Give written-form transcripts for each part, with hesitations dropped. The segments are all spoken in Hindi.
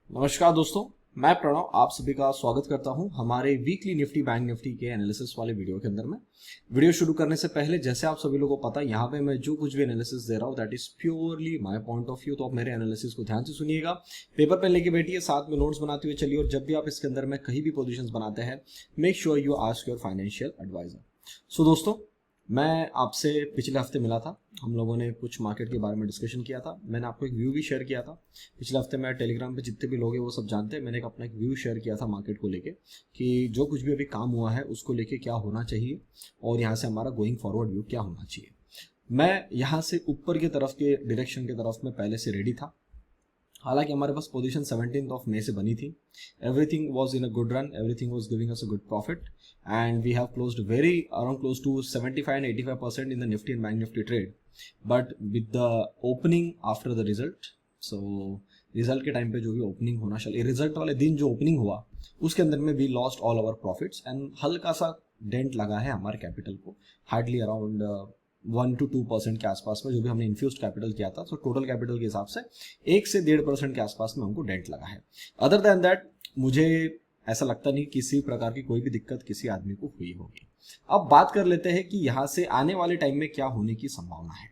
नमस्कार दोस्तों, मैं प्रणव आप सभी का स्वागत करता हूं हमारे वीकली निफ्टी बैंक निफ्टी के एनालिसिस वाले वीडियो के अंदर में। वीडियो शुरू करने से पहले जैसे आप सभी लोगों को पता है, यहाँ पे मैं जो कुछ भी एनालिसिस दे रहा हूँ that is purely my point of view. तो आप मेरे एनालिसिस को ध्यान से सुनिएगा, पेपर पेन लेके बैठिए, साथ में नोट्स बनाते हुए चलिए, और जब भी आप इसके अंदर में कहीं भी पोजिशन बनाते हैं make sure you ask your financial advisor. So दोस्तों, मैं आपसे पिछले हफ्ते मिला था, हम लोगों ने कुछ मार्केट के बारे में डिस्कशन किया था, मैंने आपको एक व्यू भी शेयर किया था। पिछले हफ्ते मैं टेलीग्राम पे जितने भी लोग हैं वो सब जानते हैं, मैंने अपना एक व्यू शेयर किया था मार्केट को लेके कि जो कुछ भी अभी काम हुआ है उसको लेके क्या होना चाहिए और यहाँ से हमारा गोइंग फॉरवर्ड व्यू क्या होना चाहिए। मैं यहाँ से ऊपर की तरफ के डायरेक्शन की तरफ में पहले से रेडी था। हालांकि हमारे पास पोजीशन 17 ऑफ मई से बनी थी। Everything was in a good run, everything was giving us a good profit and we have closed very around close to 75 and 85% in the Nifty and Bank Nifty trade, but with the opening after the result. So result के टाइम पे जो भी ओपनिंग होना चाहिए, रिजल्ट वाले दिन जो ओपनिंग हुआ उसके अंदर में we lost all our profits and हल्का सा डेंट लगा है हमारे कैपिटल को, हार्डली अराउंड 1 to 2% के आसपास में जो भी हमने इन्फ्यूज्ड कैपिटल किया था। तो टोटल कैपिटल के हिसाब से 1 से 1.5% के आसपास में हमको डेंट लगा है। अदर देन दैट मुझे ऐसा लगता नहीं किसी प्रकार की कोई भी दिक्कत किसी आदमी को हुई होगी। अब बात कर लेते हैं कि यहाँ से आने वाले टाइम में क्या होने की संभावना है।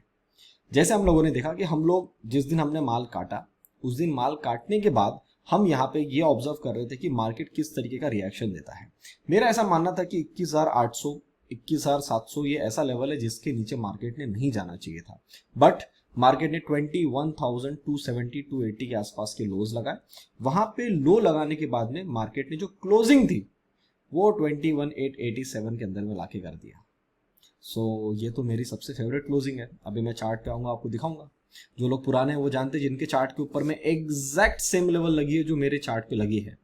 जैसे हम लोगों ने देखा कि हम लोग जिस दिन हमने माल काटा उस दिन माल काटने के बाद हम यहाँ पे ये ऑब्जर्व कर रहे थे कि मार्केट किस तरीके का रिएक्शन देता है। मेरा ऐसा मानना था कि 21,800 21,700 ये ऐसा लेवल है जिसके नीचे मार्केट ने नहीं जाना चाहिए था, बट मार्केट ने 21,270 280 के आसपास के लोज लगाए। वहां पे लो लगाने के बाद में मार्केट ने जो क्लोजिंग थी वो 21,887 के अंदर में लाके कर दिया। सो ये तो मेरी सबसे फेवरेट क्लोजिंग है। अभी मैं चार्ट पे आऊंगा, आपको दिखाऊंगा। जो लोग पुराने हैं वो जानते हैं, जिनके चार्ट के ऊपर में एग्जैक्ट सेम लेवल लगी है जो मेरे चार्ट पे लगी है।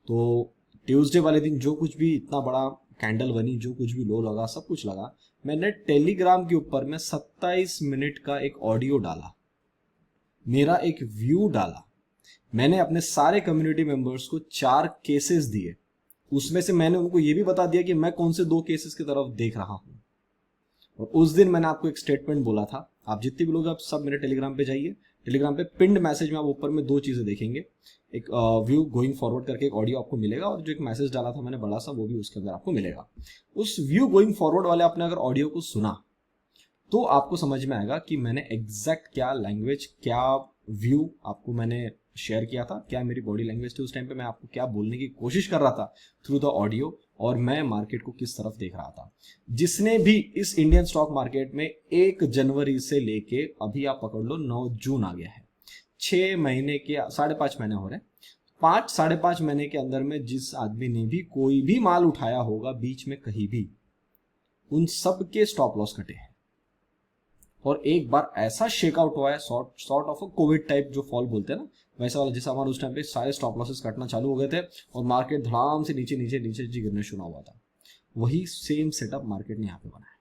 तो ट्यूसडे वाले दिन जो कुछ भी इतना बड़ा कैंडल बनी, जो कुछ भी लो लगा, सब कुछ लगा, मैंने टेलीग्राम के ऊपर में 27 मिनट का एक ऑडियो डाला, मेरा एक व्यू डाला। मैंने अपने सारे कम्युनिटी मेंबर्स को 4 केसेस दिए, उसमें से मैंने उनको ये भी बता दिया कि मैं कौन से 2 केसेस की तरफ देख रहा हूं। और उस दिन मैंने आपको एक स्टेटमेंट बोला था, आप जितने भी लोग आप सब मेरे टेलीग्राम पे जाइए, टेलीग्राम पे पिंड मैसेज में आप ऊपर में 2 चीजें देखेंगे, एक व्यू गोइंग फॉरवर्ड करके एक ऑडियो आपको मिलेगा, और जो एक मैसेज डाला था मैंने बड़ा सा वो भी उसके अंदर आपको मिलेगा। उस व्यू गोइंग फॉरवर्ड वाले आपने अगर ऑडियो को सुना तो आपको समझ में आएगा कि मैंने एग्जैक्ट क्या लैंग्वेज, क्या व्यू आपको मैंने शेयर किया था, क्या मेरी बॉडी लैंग्वेज थी उस टाइम पे, मैं आपको क्या बोलने की कोशिश कर रहा था थ्रू द ऑडियो, और मैं मार्केट को किस तरफ देख रहा था। जिसने भी इस इंडियन स्टॉक मार्केट में 1 जनवरी से लेके अभी आप पकड़ लो 9 जून आ गया है, 6 महीने के 5.5 महीने हो रहे हैं, 5-5.5 महीने के अंदर में जिस आदमी ने भी कोई भी माल उठाया होगा बीच में कहीं भी, उन सब के स्टॉप लॉस कटे हैं। और एक बार ऐसा शेकआउट हुआ है, सॉर्ट ऑफ कोविड टाइप जो फॉल बोलते हैं ना, वैसा वाला, जैसा हमारे उस टाइम पे सारे स्टॉप लॉसेस कटना चालू हो गए थे और मार्केट धड़ाम से नीचे नीचे नीचे नीचे गिरने शुरू हुआ था। वही सेम सेटअप मार्केट ने यहाँ पे बनाया,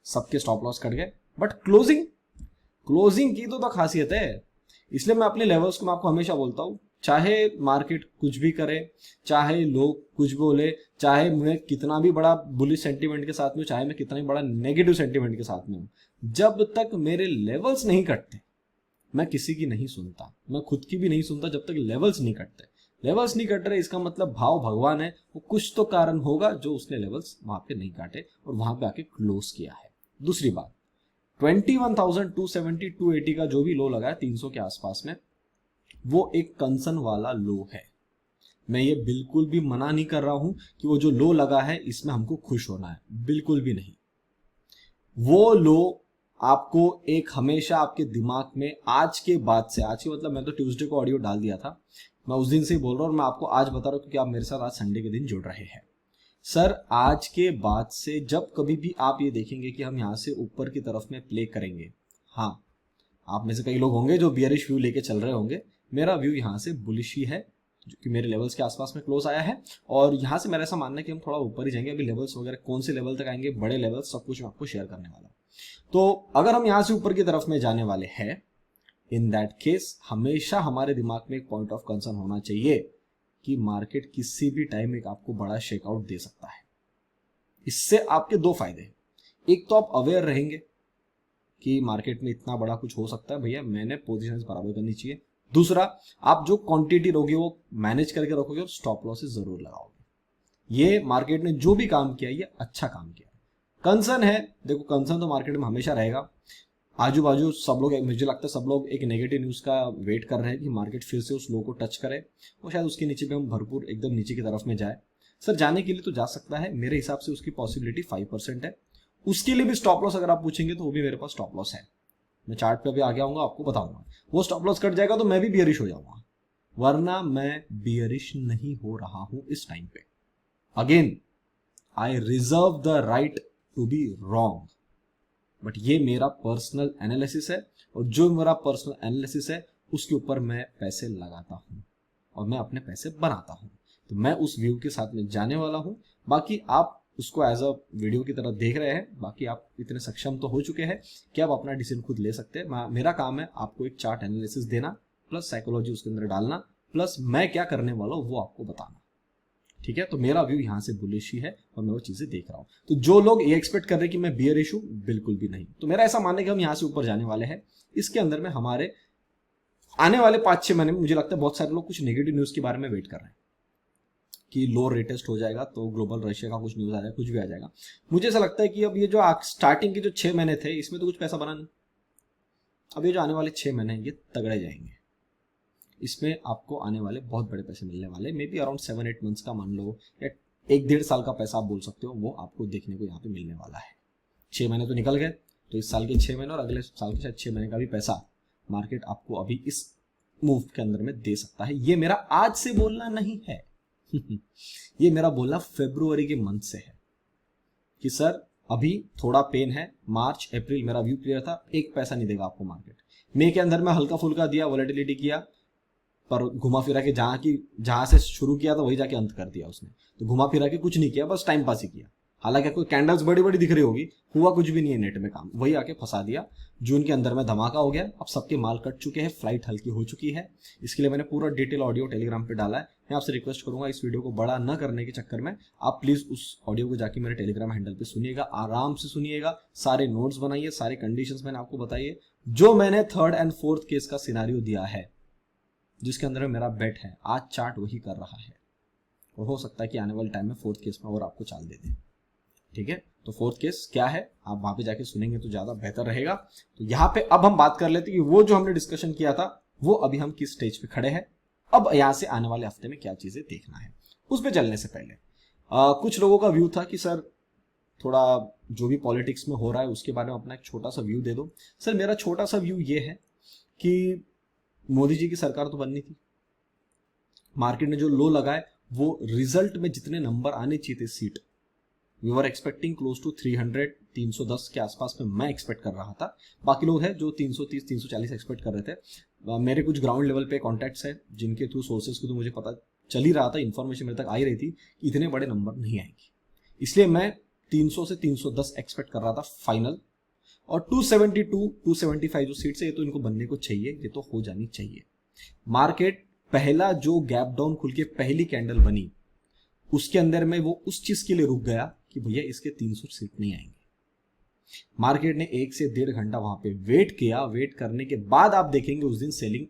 सबके स्टॉप लॉस कट गए, बट क्लोजिंग की तो खासियत है। इसलिए मैं अपने लेवल्स को मैं आपको हमेशा बोलता हूँ, चाहे मार्केट कुछ भी करे, चाहे लोग कुछ बोले, चाहे मैं कितना भी बड़ा बुलिश सेंटीमेंट के साथ में, चाहे मैं कितना भी बड़ा नेगेटिव सेंटीमेंट के साथ में हूं, जब तक मेरे लेवल्स नहीं कटते मैं किसी की नहीं सुनता, मैं खुद की भी नहीं सुनता जब तक लेवल्स नहीं कटते। लेवल्स नहीं कट रहे इसका मतलब भाव भगवान है, वो कुछ तो कारण होगा जो उसने लेवल्स वहां पे नहीं काटे और वहां पे आके क्लोज किया है। दूसरी बात, 21,270 280 का जो भी लो लगा है 300 के आसपास में, वो एक कंसर्न वाला लो है। मैं ये बिल्कुल भी मना नहीं कर रहा हूं कि वो जो लो लगा है इसमें हमको खुश होना है, बिल्कुल भी नहीं। वो लो आपको एक हमेशा आपके दिमाग में आज के बाद से, आज के मतलब मैं तो ट्यूसडे को ऑडियो डाल दिया था, मैं उस दिन से ही बोल रहा हूं और मैं आपको आज बता रहा हूं क्योंकि आप मेरे साथ आज संडे के दिन जुड़ रहे हैं। सर आज के बाद से जब कभी भी आप ये देखेंगे कि हम यहां से ऊपर की तरफ में प्ले करेंगे, हाँ आप में से कई लोग होंगे जो बियरिश व्यू लेके चल रहे होंगे, मेरा व्यू यहाँ से बुलिश ही है जो कि मेरे लेवल्स के आसपास में क्लोज आया है, और यहाँ से मेरा ऐसा मानना है कि हम थोड़ा ऊपर ही जाएंगे। अभी लेवल्स वगैरह कौन से लेवल तक आएंगे, बड़े लेवल, सब कुछ मैं आपको शेयर करने वाला हूँ। तो अगर हम यहाँ से ऊपर की तरफ में जाने वाले हैं, इन दैट केस हमेशा हमारे दिमाग में एक पॉइंट ऑफ कंसर्न होना चाहिए कि मार्केट किसी भी टाइम एक आपको बड़ा शेकआउट दे सकता है। इससे आपके 2 फायदे हैं, एक तो आप अवेयर रहेंगे कि मार्केट में इतना बड़ा कुछ हो सकता है, भैया मैंने पोजीशंस बराबर करनी चाहिए, दूसरा, आप जो क्वांटिटी रहोगे वो मैनेज करके रखोगे और स्टॉप लॉसेस जरूर लगाओगे। ये मार्केट ने जो भी काम किया ये अच्छा काम किया। कंसर्न है, देखो कंसर्न तो मार्केट में हमेशा रहेगा। आजू बाजू सब लोग, मुझे लगता है सब लोग एक नेगेटिव न्यूज का वेट कर रहे हैं कि मार्केट फिर से उस लो को टच करे और शायद उसके नीचे भी हम भरपूर एकदम नीचे की तरफ में जाए। सर जाने के लिए तो जा सकता है, मेरे हिसाब से उसकी पॉसिबिलिटी 5% है। उसके लिए भी स्टॉप लॉस अगर आप पूछेंगे तो वो भी मेरे पास स्टॉप लॉस है। मैं चार्ट पे अभी आगे आऊंगा, आपको बताऊंगा। वो स्टॉप लॉस कट जाएगा तो मैं भी बियरिश हो जाऊंगा, वरना मैं बियरिश नहीं हो रहा हूं इस टाइम पे। Again, I reserve the right to be wrong, but ये मेरा पर्सनल एनालिसिस है और जो मेरा पर्सनल एनालिसिस है उसके ऊपर मैं पैसे लगाता हूं और मैं अपने पैसे बनाता हूं। तो मैं उस व्यू के साथ में जाने वाला हूं। बाकी आप उसको एज अ वीडियो की तरह देख रहे हैं, बाकी आप इतने सक्षम तो हो चुके हैं कि आप अपना डिसीजन खुद ले सकते हैं। मेरा काम है आपको एक चार्ट एनालिसिस देना, प्लस साइकोलॉजी उसके अंदर डालना, प्लस मैं क्या करने वाला हूं वो आपको बताना। ठीक है, तो मेरा व्यू यहां से बुलिश ही है और मैं वो चीजें देख रहा हूं। तो जो लोग ये एक्सपेक्ट कर रहे हैं कि मैं बियर इशू, बिल्कुल भी नहीं। तो मेरा ऐसा मानना है कि हम यहां से ऊपर जाने वाले हैं। इसके अंदर में हमारे आने वाले 5-6 महीने में मुझे लगता है बहुत सारे लोग कुछ नेगेटिव न्यूज के बारे में वेट कर रहे हैं कि लो रेटेस्ट हो जाएगा तो ग्लोबल रशिया का कुछ न्यूज आ जाएगा, कुछ भी आ जाएगा। मुझे ऐसा लगता है कि अब ये जो स्टार्टिंग के जो 6 महीने थे इसमें तो कुछ पैसा बना नहीं। अब ये जो आने वाले 6 महीने ये तगड़े जाएंगे, इसमें आपको आने वाले बहुत बड़े पैसे मिलने वाले। मे बी अराउंड 7-8 मंथ्स का मान लो, या 1-1.5 साल का पैसा आप बोल सकते हो, वो आपको देखने को यहाँ पे मिलने वाला है। 6 महीने तो निकल गए, तो इस साल के 6 महीने और अगले साल के शायद 6 महीने का भी पैसा मार्केट आपको अभी इस मूव के अंदर में दे सकता है। ये मेरा आज से बोलना नहीं है ये मेरा बोलना फरवरी के मंथ से है कि सर अभी थोड़ा पेन है। मार्च अप्रैल मेरा व्यू क्लियर था, एक पैसा नहीं देगा आपको मार्केट। मई के अंदर में हल्का फुल्का दिया, वॉलेटिलिटी किया, पर घुमा फिरा के जहां से शुरू किया था वही जाके अंत कर दिया उसने। तो घुमा फिरा के कुछ नहीं किया, बस टाइम पास ही किया। हालांकि कोई कैंडल्स बड़ी बड़ी दिख रही होगी, हुआ कुछ भी नहीं है नेट में काम, वही आके फंसा दिया। जून के अंदर में धमाका हो गया, अब सबके माल कट चुके हैं, फ्लाइट हल्की हो चुकी है। इसके लिए मैंने पूरा डिटेल ऑडियो टेलीग्राम पे डाला है। मैं आपसे रिक्वेस्ट करूंगा इस वीडियो को बड़ा न करने के चक्कर में आप प्लीज उस ऑडियो को जाके मेरे टेलीग्राम हैंडल पे सुनिएगा, आराम से सुनिएगा, सारे नोट्स बनाइए, सारे कंडीशंस मैंने आपको बताइए। जो मैंने 3rd and 4th केस का सिनारियो दिया है जिसके अंदर मेरा बेट है, आज चार्ट वही कर रहा है और हो सकता है कि आने वाले टाइम में 4th केस में और आपको चाल दे दे। ठीक है, तो 4th केस क्या है आप वहां पे जाके सुनेंगे तो ज्यादा बेहतर रहेगा। तो यहाँ पे अब हम बात कर लेते हैं कि वो जो हमने डिस्कशन किया था वो अभी हम किस स्टेज पे खड़े हैं, अब यहाँ से आने वाले हफ्ते में क्या चीजें देखना है। उस पर चलने से पहले कुछ लोगों का व्यू था कि सर थोड़ा जो भी पॉलिटिक्स में हो रहा है उसके बारे में अपना एक छोटा सा व्यू दे दो। सर मेरा छोटा सा व्यू ये है कि मोदी जी की सरकार तो बननी थी, मार्केट ने जो लो लगाए वो रिजल्ट में जितने नंबर आने चाहिए थे seat, we were expecting close to 300-310 के आसपास में मैं एक्सपेक्ट कर रहा था। बाकी लोग हैं जो 330-340 एक्सपेक्ट कर रहे थे। मेरे कुछ ग्राउंड लेवल पे कॉन्टैक्ट्स हैं जिनके थ्रू सोर्सेज को तो मुझे पता चल ही रहा था, इन्फॉर्मेशन मेरे तक आ ही रही थी कि इतने बड़े नंबर नहीं आएंगे, इसलिए मैं 300 से 310 एक्सपेक्ट कर रहा था फाइनल। और 272-275 जो सीट्स है ये तो इनको बनने को चाहिए, ये तो हो जानी चाहिए। मार्केट पहला जो गैप डाउन खुल के पहली कैंडल बनी उसके अंदर में वो उस चीज के लिए रुक गया कि भैया इसके 300 सीट नहीं आएंगे। मार्केट ने 1 से 1.5 घंटा वहां पे वेट किया, वेट करने के बाद आप देखेंगे उस दिन सेलिंग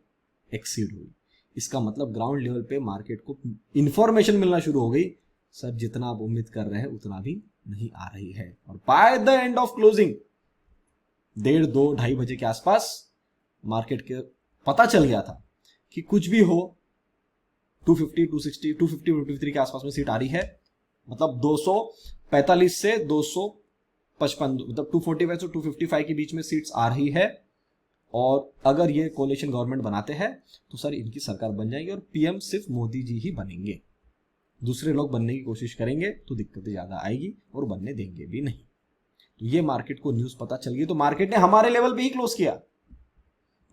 एक्सीड हुई। इसका मतलब ग्राउंड लेवल पे मार्केट को इंफॉर्मेशन मिलना शुरू हो गई, सर जितना आप उम्मीद कर रहे हैं उतना भी नहीं आ रही है। और by the end of closing 1:30-2-2:30 बजे के आसपास मार्केट के पता चल गया था कि कुछ भी हो 250, 260, 250, 253 के आसपास में सीट आ रही है। मतलब 245 से 255, मतलब 245 से 255 के बीच में सीट्स आ रही है। और अगर ये कोalition गवर्नमेंट बनाते हैं तो सर इनकी सरकार बन जाएगी और पीएम सिर्फ मोदी जी ही बनेंगे, दूसरे लोग बनने की कोशिश करेंगे तो दिक्कतें ज्यादा आएगी और बनने देंगे भी नहीं। तो ये मार्केट को न्यूज पता चल गई, तो मार्केट ने हमारे लेवल पे ही क्लोज किया।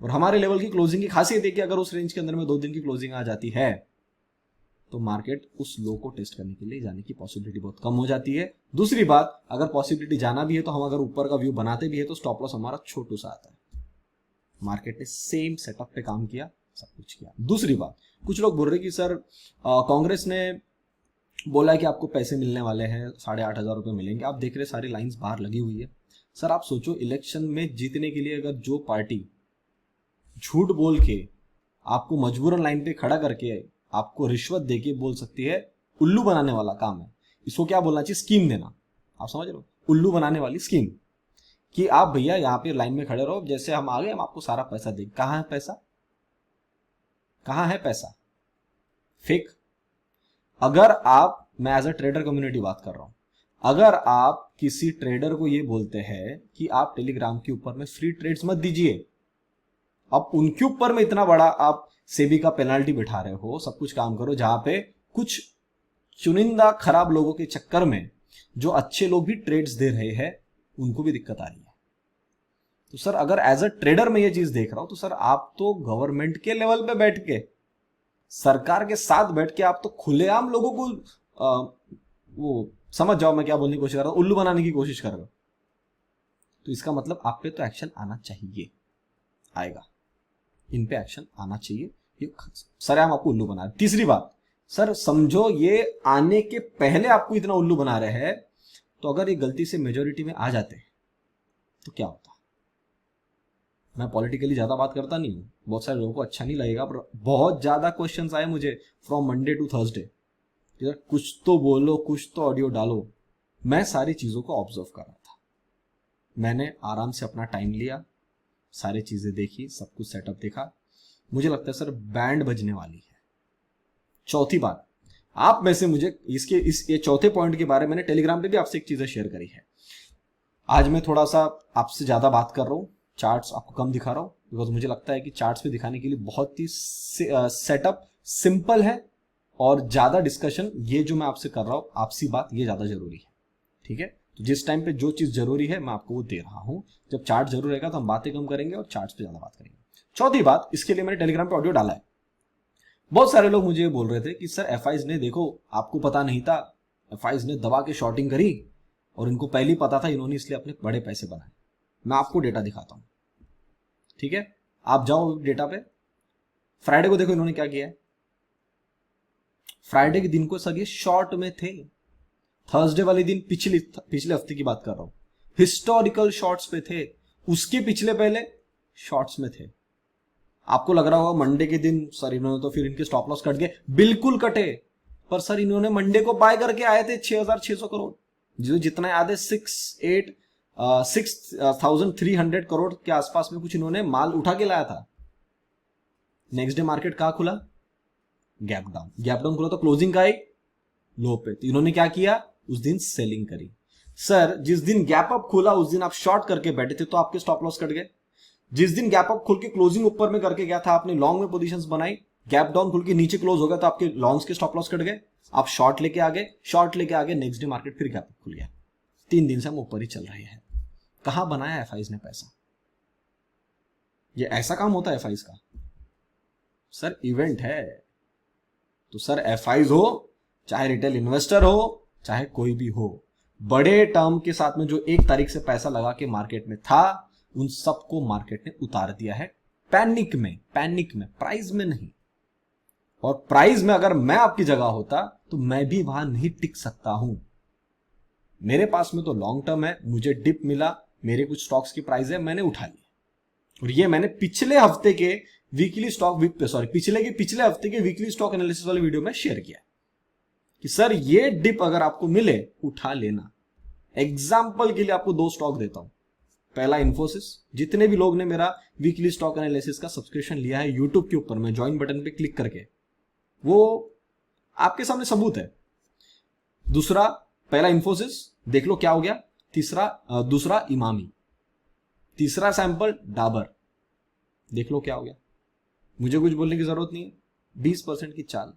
और हमारे लेवल की क्लोजिंग की खासियत है कि अगर उस रेंज के अंदर में 2 दिन की क्लोजिंग आ जाती है तो मार्केट उस लो को टेस्ट करने के लिए जाने की पॉसिबिलिटी बहुत कम हो जाती है। दूसरी बात, अगर पॉसिबिलिटी जाना भी है तो हम अगर ऊपर का व्यू बनाते भी है तो स्टॉप लॉस हमारा छोटू सा आता है। मार्केट ने सेम सेटअप पे काम किया, सब कुछ किया। दूसरी बात, कुछ लोग बोल रहे कि सर कांग्रेस ने बोला है कि आपको पैसे मिलने वाले हैं, 8,500 रुपए मिलेंगे। आप देख रहे सारी लाइंस बाहर लगी हुई है। सर आप सोचो इलेक्शन में जीतने के लिए अगर जो पार्टी झूठ बोल के आपको मजबूरन लाइन पे खड़ा करके आपको रिश्वत देके बोल सकती है उल्लू बनाने वाला काम है। इसको क्या बोलना चाहिए, स्कीम देना। आप समझ रहे हो, उल्लू बनाने वाली स्कीम, कि आप भैया यहाँ पे लाइन में खड़े रहो, जैसे हम आ गए हम आपको सारा पैसा देंगे। कहाँ है पैसा, कहाँ है पैसा, फेक। अगर आप, मैं एज अ ट्रेडर कम्युनिटी बात कर रहा हूं, अगर आप किसी ट्रेडर को ये बोलते हैं कि आप टेलीग्राम के ऊपर में फ्री ट्रेड्स मत दीजिए, अब उनके ऊपर में इतना बड़ा आप सेबी का पेनाल्टी बिठा रहे हो, सब कुछ काम करो, जहां पे कुछ चुनिंदा खराब लोगों के चक्कर में जो अच्छे लोग भी ट्रेड्स दे रहे हैं उनको भी दिक्कत आ रही है। तो सर अगर एज अ ट्रेडर मैं ये चीज देख रहा हूं तो सर आप तो गवर्नमेंट के लेवल पे बैठ के, सरकार के साथ बैठ के आप तो खुलेआम लोगों को वो समझ जाओ मैं क्या बोलने की कोशिश कर रहा हूं, उल्लू बनाने की कोशिश कर रहे हो। तो इसका मतलब आप पे तो एक्शन आना चाहिए, आएगा, इन पे एक्शन आना चाहिए। ये सर हम आपको उल्लू बना रहे हैं। तीसरी बात, सर समझो ये आने के पहले आपको इतना उल्लू बना रहे हैं, तो अगर ये गलती से मेजोरिटी में आ जाते तो क्या होता। मैं पॉलिटिकली ज्यादा बात करता नहीं हूँ, बहुत सारे लोगों को अच्छा नहीं लगेगा, पर बहुत ज्यादा क्वेश्चंस आए मुझे फ्रॉम मंडे टू थर्सडे, कुछ तो बोलो, कुछ तो ऑडियो डालो। मैं सारी चीजों को ऑब्जर्व कर रहा था, मैंने आराम से अपना टाइम लिया, सारी चीजें देखी, सब कुछ सेटअप देखा। मुझे लगता है सर बैंड बजने वाली है। चौथी बात, आप में से मुझे ये चौथे पॉइंट के बारे में मैंने टेलीग्राम पे भी आपसे एक चीजें शेयर करी है। आज मैं थोड़ा सा आपसे ज्यादा बात कर रहा हूँ, चार्ट्स आपको कम दिखा रहा हूँ, बिकॉज मुझे लगता है कि चार्ट्स पे दिखाने के लिए बहुत ही सेटअप सिंपल है, और ज्यादा डिस्कशन ये जो मैं आपसे कर रहा हूं आपसी बात, ये ज्यादा जरूरी है। ठीक है, तो जिस टाइम पे जो चीज जरूरी है मैं आपको वो दे रहा हूं। जब चार्ट जरूर रहेगा तो हम बातें कम करेंगे और चार्ट्स पे ज्यादा बात करेंगे। चौथी बात, इसके लिए मैंने टेलीग्राम पे ऑडियो डाला है। बहुत सारे लोग मुझे बोल रहे थे कि सर एफआईज ने, देखो आपको पता नहीं था, एफआईज ने दबा के शॉर्टिंग करी और इनको पहले ही पता था, इन्होंने इसलिए अपने बड़े पैसे बनाए। मैं आपको डेटा दिखाता हूं, ठीक है, आप जाओ डेटा पे। फ्राइडे को देखो इन्होंने क्या किया है। फ्राइडे के दिन को सर ये शॉर्ट में थे, थर्सडे वाले दिन पिछले हफ्ते की बात कर रहा हूं, हिस्टोरिकल शॉर्ट्स पे थे, उसके पिछले पहले शॉर्ट्स में थे। आपको लग रहा होगा मंडे के दिन सर इन्होंने तो फिर इनके स्टॉप लॉस कट गए, बिल्कुल कटे, पर सर इन्होंने मंडे को बाय करके आए थे 6,600 करोड़, जो जितना याद है 6,300 करोड़ के आसपास में कुछ इन्होंने माल उठा के लाया था। नेक्स्ट डे मार्केट कहां खुला, गैप डाउन खुला, तो क्लोजिंग का एक लो पे। तो इन्होंने क्या किया, उस दिन सेलिंग करी। सर जिस दिन गैप अप खुला उस दिन आप शॉर्ट करके बैठे थे तो आपके स्टॉप लॉस कट गए। जिस दिन गैप अप खुल के क्लोजिंग ऊपर में करके गया था, आपने लॉन्ग में पोजीशंस बनाई, गैप डाउन खुल के नीचे क्लोज हो गया तो आपके लॉन्ग्स के स्टॉप लॉस कट गए, आप शॉर्ट लेके आ गए, नेक्स्ट डे मार्केट फिर गैप अप खुल गया। 3 दिन से हम ऊपर ही चल रहे हैं। कहां बनाया एफआईज ने पैसा, ये ऐसा काम होता है एफआईज का। सर इवेंट है, तो सर एफआईज हो चाहे रिटेल इन्वेस्टर हो चाहे कोई भी हो, बड़े टर्म के साथ में जो 1 तारीख से पैसा लगा के मार्केट में था, उन सबको मार्केट ने उतार दिया है पैनिक में, प्राइस में नहीं। और प्राइस में अगर मैं आपकी जगह होता तो मैं भी वहां नहीं टिक सकता हूं। मेरे पास में तो लॉन्ग टर्म है, मुझे डिप मिला, मेरे कुछ स्टॉक्स की प्राइस है, मैंने उठा लिया। और ये मैंने पिछले हफ्ते के पिछले हफ्ते के वीकली स्टॉक एनालिसिस वाले वीडियो में शेयर किया कि सर ये डिप अगर आपको मिले उठा लेना। एग्जाम्पल के लिए आपको 2 स्टॉक देता हूं। पहला इन्फोसिस, जितने भी लोग ने मेरा वीकली स्टॉक एनालिसिस का सब्सक्रिप्शन लिया है यूट्यूब के ऊपर में ज्वाइन बटन पे क्लिक करके, वो आपके सामने सबूत है। दूसरा, पहला इन्फोसिस देख लो क्या हो गया, दूसरा इमामी, तीसरा सैंपल डाबर, देख लो क्या हो गया। मुझे कुछ बोलने की जरूरत नहीं है, 20% की चाल,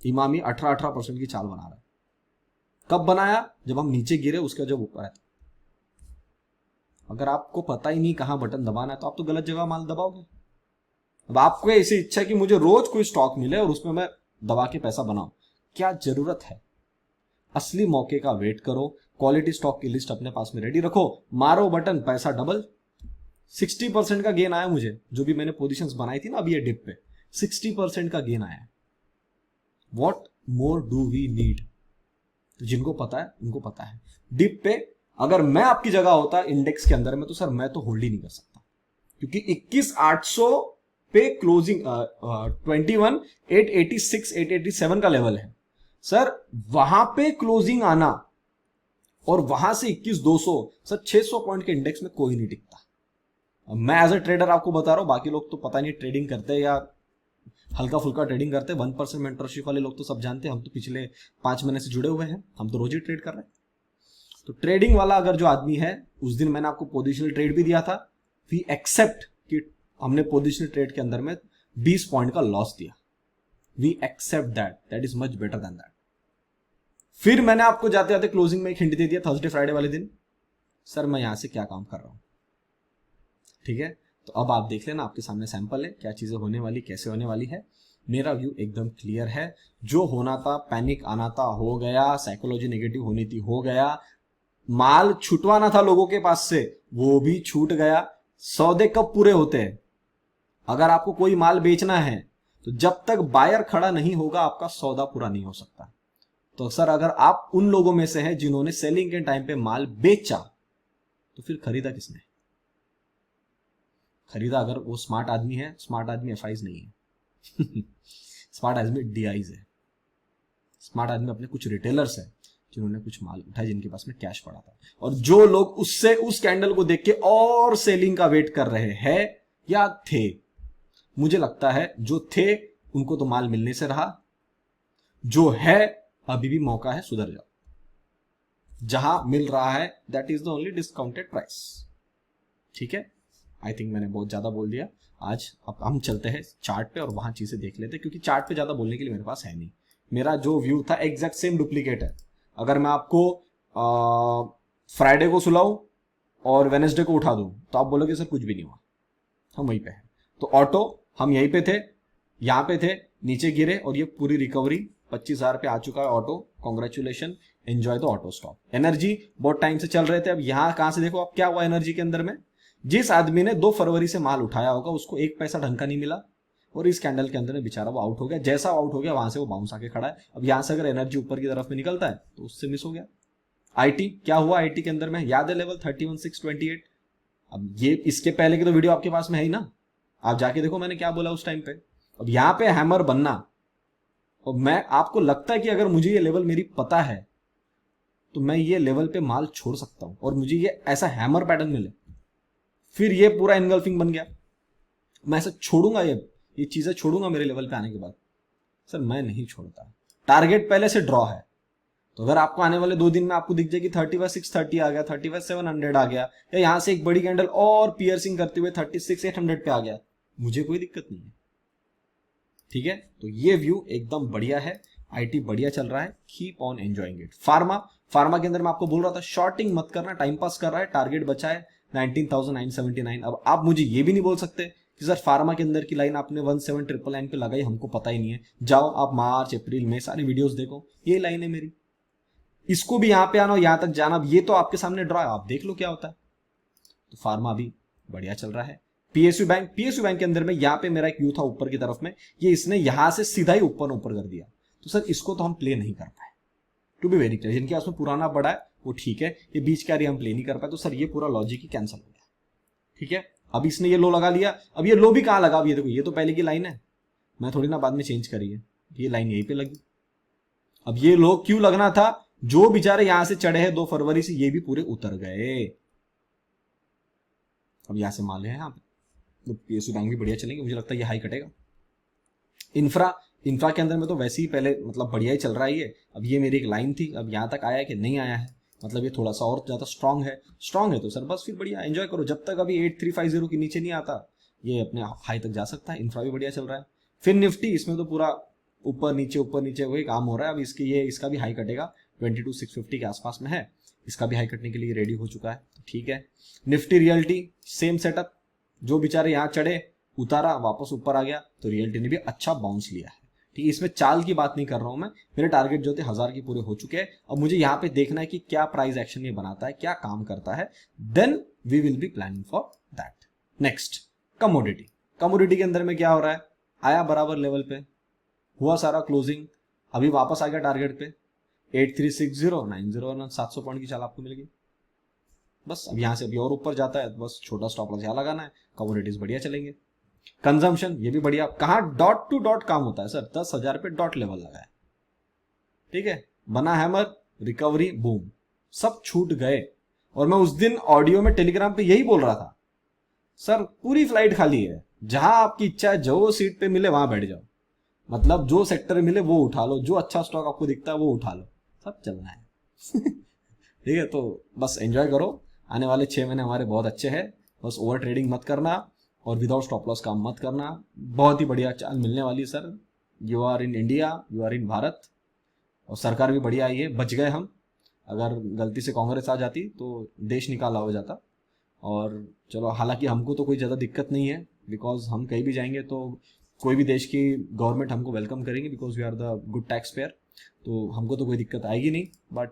इमामी 18% की चाल बना रहा है। कब बनाया, जब हम नीचे गिरे, उसका जब ऊपर है। अगर आपको पता ही नहीं कहां बटन दबाना है तो आप तो गलत जगह माल दबाओगे। अब आपको ऐसी इच्छा है कि मुझे रोज कोई स्टॉक मिले और उसमें मैं दबा के पैसा बनाऊं, क्या जरूरत है। असली मौके का वेट करो, क्वालिटी स्टॉक की लिस्ट अपने पास में रेडी रखो, मारो बटन, पैसा डबल। 60% का गेन आया मुझे, जो भी मैंने पोजीशंस बनाई थी ना अभी ये डिप पे, 60% का गेन आया। What more do we need. जिनको पता है उनको पता है। डिप पे अगर मैं आपकी जगह होता इंडेक्स के अंदर में, तो सर मैं तो होल्ड ही नहीं कर सकता, क्योंकि 21,800 पे क्लोजिंग 21 886 887 का लेवल है सर, वहां पे क्लोजिंग आना और वहां से 21,200 सर, 600 पॉइंट के इंडेक्स में कोई नहीं टिकता। मैं एज अ ट्रेडर आपको बता रहा हूं, बाकी लोग तो पता नहीं ट्रेडिंग करते हैं या हल्का फुल्का ट्रेडिंग करते हैं। 1% मेंटरशिप वाले लोग तो सब जानते हैं, हम तो पिछले 5 महीने से जुड़े हुए हैं, हम तो रोज ही ट्रेड कर रहे हैं। तो ट्रेडिंग वाला अगर जो आदमी है, उस दिन मैंने आपको पोजिशनल ट्रेड भी दिया था, वी एक्सेप्ट कि हमने पोजिशनल ट्रेड के अंदर में 20 पॉइंट का लॉस दिया, we accept that is much better than that. फिर मैंने आपको जाते जाते क्लोजिंग में एक हिंट दे दिया थर्सडे फ्राइडे वाले दिन, सर मैं यहां से क्या काम कर रहा हूं, ठीक है। तो अब आप देख लेना, आपके सामने सैंपल है, क्या चीजें होने वाली, कैसे होने वाली है। मेरा व्यू एकदम क्लियर है, जो होना था, पैनिक आना था हो गया, साइकोलॉजी नेगेटिव होनी थी हो गया, माल छुटवाना था लोगों के पास से वो भी छूट गया। सौदे कब पूरे होते हैं? अगर आपको कोई माल बेचना है तो जब तक बायर खड़ा नहीं होगा आपका सौदा पूरा नहीं हो सकता। तो सर अगर आप उन लोगों में से हैं जिन्होंने सेलिंग के टाइम पे माल बेचा, तो फिर खरीदा किसने? खरीदा अगर वो स्मार्ट आदमी है, स्मार्ट आदमी एफआईज नहीं है स्मार्ट आदमी डीआईज है। स्मार्ट आदमी अपने कुछ रिटेलर्स है जिन्होंने कुछ माल उठाया, जिनके पास में कैश पड़ा था, और जो लोग उससे उस कैंडल को देख के और सेलिंग का वेट कर रहे हैं या थे, मुझे लगता है जो थे उनको तो माल मिलने से रहा, जो है अभी भी मौका है, सुधर जाओ। जहां मिल रहा है that is the only discounted price, ठीक है। आई थिंक मैंने बहुत ज्यादा बोल दिया आज। अब हम चलते हैं चार्ट पे और वहां चीजें देख लेते हैं, क्योंकि चार्ट पे ज्यादा बोलने के लिए मेरे पास है नहीं। मेरा जो व्यू था एग्जैक्ट सेम डुप्लीकेट है। अगर मैं आपको फ्राइडे को सुलाऊं और वेनेसडे को उठा दूं तो आप बोलोगे सर कुछ भी नहीं हुआ, हम वहीं पे हैं। तो ऑटो हम यहीं पे थे, यहां पे थे, नीचे गिरे और ये पूरी रिकवरी 25,000 पे आ चुका है auto. Congratulation, enjoy the auto stop. Energy बहुत टाइम से चल रहे थे, अब यहां कहां से देखो अब क्या हुआ एनर्जी के अंदर में। जिस आदमी ने 2 फरवरी से माल उठाया होगा उसको 1 पैसा ढंग का नहीं मिला, और इस कैंडल के अंदर में बेचारा वो आउट हो गया। जैसा आउट हो गया वहां से वो बाउंस आके खड़ा है। अब यहां से अगर एनर्जी ऊपर की तरफ में निकलता है तो उससे मिस हो गया। आईटी क्या हुआ, आईटी के अंदर में याद है लेवल 31,628। अब ये इसके पहले की तो वीडियो आपके पास में है ही ना, आप जाके देखो मैंने क्या बोला उस टाइम पे। अब यहां पे हैमर बनना, और मैं आपको लगता है कि अगर मुझे ये लेवल मेरी पता है तो मैं ये लेवल पे माल छोड़ सकता हूं, और मुझे ये ऐसा हैमर पैटर्न मिले, फिर ये पूरा एनगल्फिंग बन गया, मैं ऐसा छोड़ूंगा, ये चीजें छोड़ूंगा मेरे लेवल पे आने के बाद? सर मैं नहीं छोड़ता। टारगेट पहले से ड्रॉ है, तो अगर आपको आने वाले 2 दिन में आपको दिख जाए कि 35,630 आ गया, 35,700 आ गया, या यहां से एक बड़ी कैंडल और पियर्सिंग करते हुए 36,800 पे आ गया, मुझे कोई दिक्कत नहीं है, ठीक है। तो ये व्यू एकदम बढ़िया है, आईटी बढ़िया चल रहा है, keep on enjoying it. Pharma के अंदर मैं आपको बोल रहा था शॉर्टिंग मत करना, टाइम पास कर रहा है, टारगेट बचा है 19,979। अब आप मुझे ये भी नहीं बोल सकते कि सर फार्मा के अंदर की लाइन आपने 17,999 पे लगाई, हमको पता ही नहीं है। जाओ आप मार्च अप्रैल में सारी वीडियोस देखो, ये लाइन है मेरी, इसको भी यहां पे आना और यहां तक जाना, अब ये तो आपके सामने ड्रॉ है, आप देख लो क्या होता है। तो फार्मा भी बढ़िया चल रहा है। पीएसयू बैंक के अंदर में यहां पे मेरा एक व्यू था ऊपर की तरफ में, ये इसने यहां से सीधा ही ऊपर कर दिया, तो सर इसको तो हम प्ले नहीं कर पाए। टू बी वेरी क्लियर, जिनके पास में पुराना पड़ा है वो ठीक है, ये बीच का हम प्ले नहीं कर पाए, तो सर ये पूरा लॉजिक ही कैंसिल हो गया, ठीक है। अब इसने ये लो लगा लिया, अब ये लो भी कहां लगा, अब ये देखो ये तो पहले की लाइन है, मैं थोड़ी ना बाद में चेंज करी है, ये लाइन यहीं पे लगी। अब ये लो क्यों लगना था, जो बेचारे यहां से चढ़े हैं 2 फरवरी से, ये भी पूरे उतर गए। अब यहां से माल है यहाँ पे, तो पीएसयू बैंक भी बढ़िया चलेंगे, मुझे लगता है ये हाई कटेगा। इंफ्रा के अंदर में तो वैसे ही पहले मतलब बढ़िया ही चल रहा है ये। अब ये मेरी एक लाइन थी, अब यहां तक आया है कि नहीं आया है, मतलब ये थोड़ा सा और ज्यादा स्ट्रांग है तो सर बस फिर बढ़िया एंजॉय करो, जब तक अभी 8350 के नीचे नहीं आता ये अपने हाई तक जा सकता है। इंफ्रा भी बढ़िया चल रहा है। फिर निफ्टी, इसमें तो पूरा ऊपर नीचे वही काम हो रहा है। अब इसका भी हाई कटेगा, 22,650 के आसपास में है, इसका भी हाई कटने के लिए रेडी हो चुका है, तो ठीक है। निफ्टी रियल्टी सेम सेटअप, जो बेचारे यहाँ चढ़े उतारा वापस ऊपर आ गया, तो रियल्टी ने भी अच्छा बाउंस लिया है, ठीक है। इसमें चाल की बात नहीं कर रहा हूं मैं, मेरे टारगेट जो थे 1000 की पूरे हो चुके हैं। अब मुझे यहाँ पे देखना है कि क्या प्राइस एक्शन ये बनाता है, क्या काम करता है, then we will be planning for that. Next commodity के अंदर में क्या हो रहा है, आया बराबर लेवल पे, हुआ सारा क्लोजिंग, अभी वापस आ गया टारगेट पे 836090, 700 पॉइंट की चाल आपको मिल गई। बस अब यहां से अभी और ऊपर जाता है, बस छोटा स्टॉप लॉस यहां लगाना है, कमोडिटीज बढ़िया चलेंगे। कंजम्पशन ये भी बढ़िया, कहाँ डॉट टू डॉट काम होता है सर, 10,000 पे डॉट लेवल लगा है, ठीक है, बना हैमर, रिकवरी, बूम, सब छूट गए। और मैं उस दिन ऑडियो में टेलीग्राम पे यही बोल रहा था, सर पूरी फ्लाइट खाली है, जहां आपकी इच्छा है जो सीट पे मिले वहां बैठ जाओ, मतलब जो सेक्टर मिले वो उठा लो, जो अच्छा स्टॉक आपको दिखता है वो उठा लो, सब चलना है। ठीक है, तो बस एंजॉय करो, आने वाले 6 महीने हमारे बहुत अच्छे हैं, बस ओवर ट्रेडिंग मत करना और विदाउट स्टॉप लॉस काम मत करना, बहुत ही बढ़िया चाल मिलने वाली sir. You are in India, you are in Bharat, और सरकार भी बढ़िया आई है, बच गए हम, अगर गलती से कांग्रेस आ जाती तो देश निकाला हो जाता। और चलो, हालांकि हमको तो कोई ज़्यादा दिक्कत नहीं है, बिकॉज हम कहीं भी जाएंगे तो कोई भी देश की गवर्नमेंट हमको वेलकम करेंगे, because we are the good taxpayer, तो हमको तो कोई दिक्कत आएगी नहीं। बट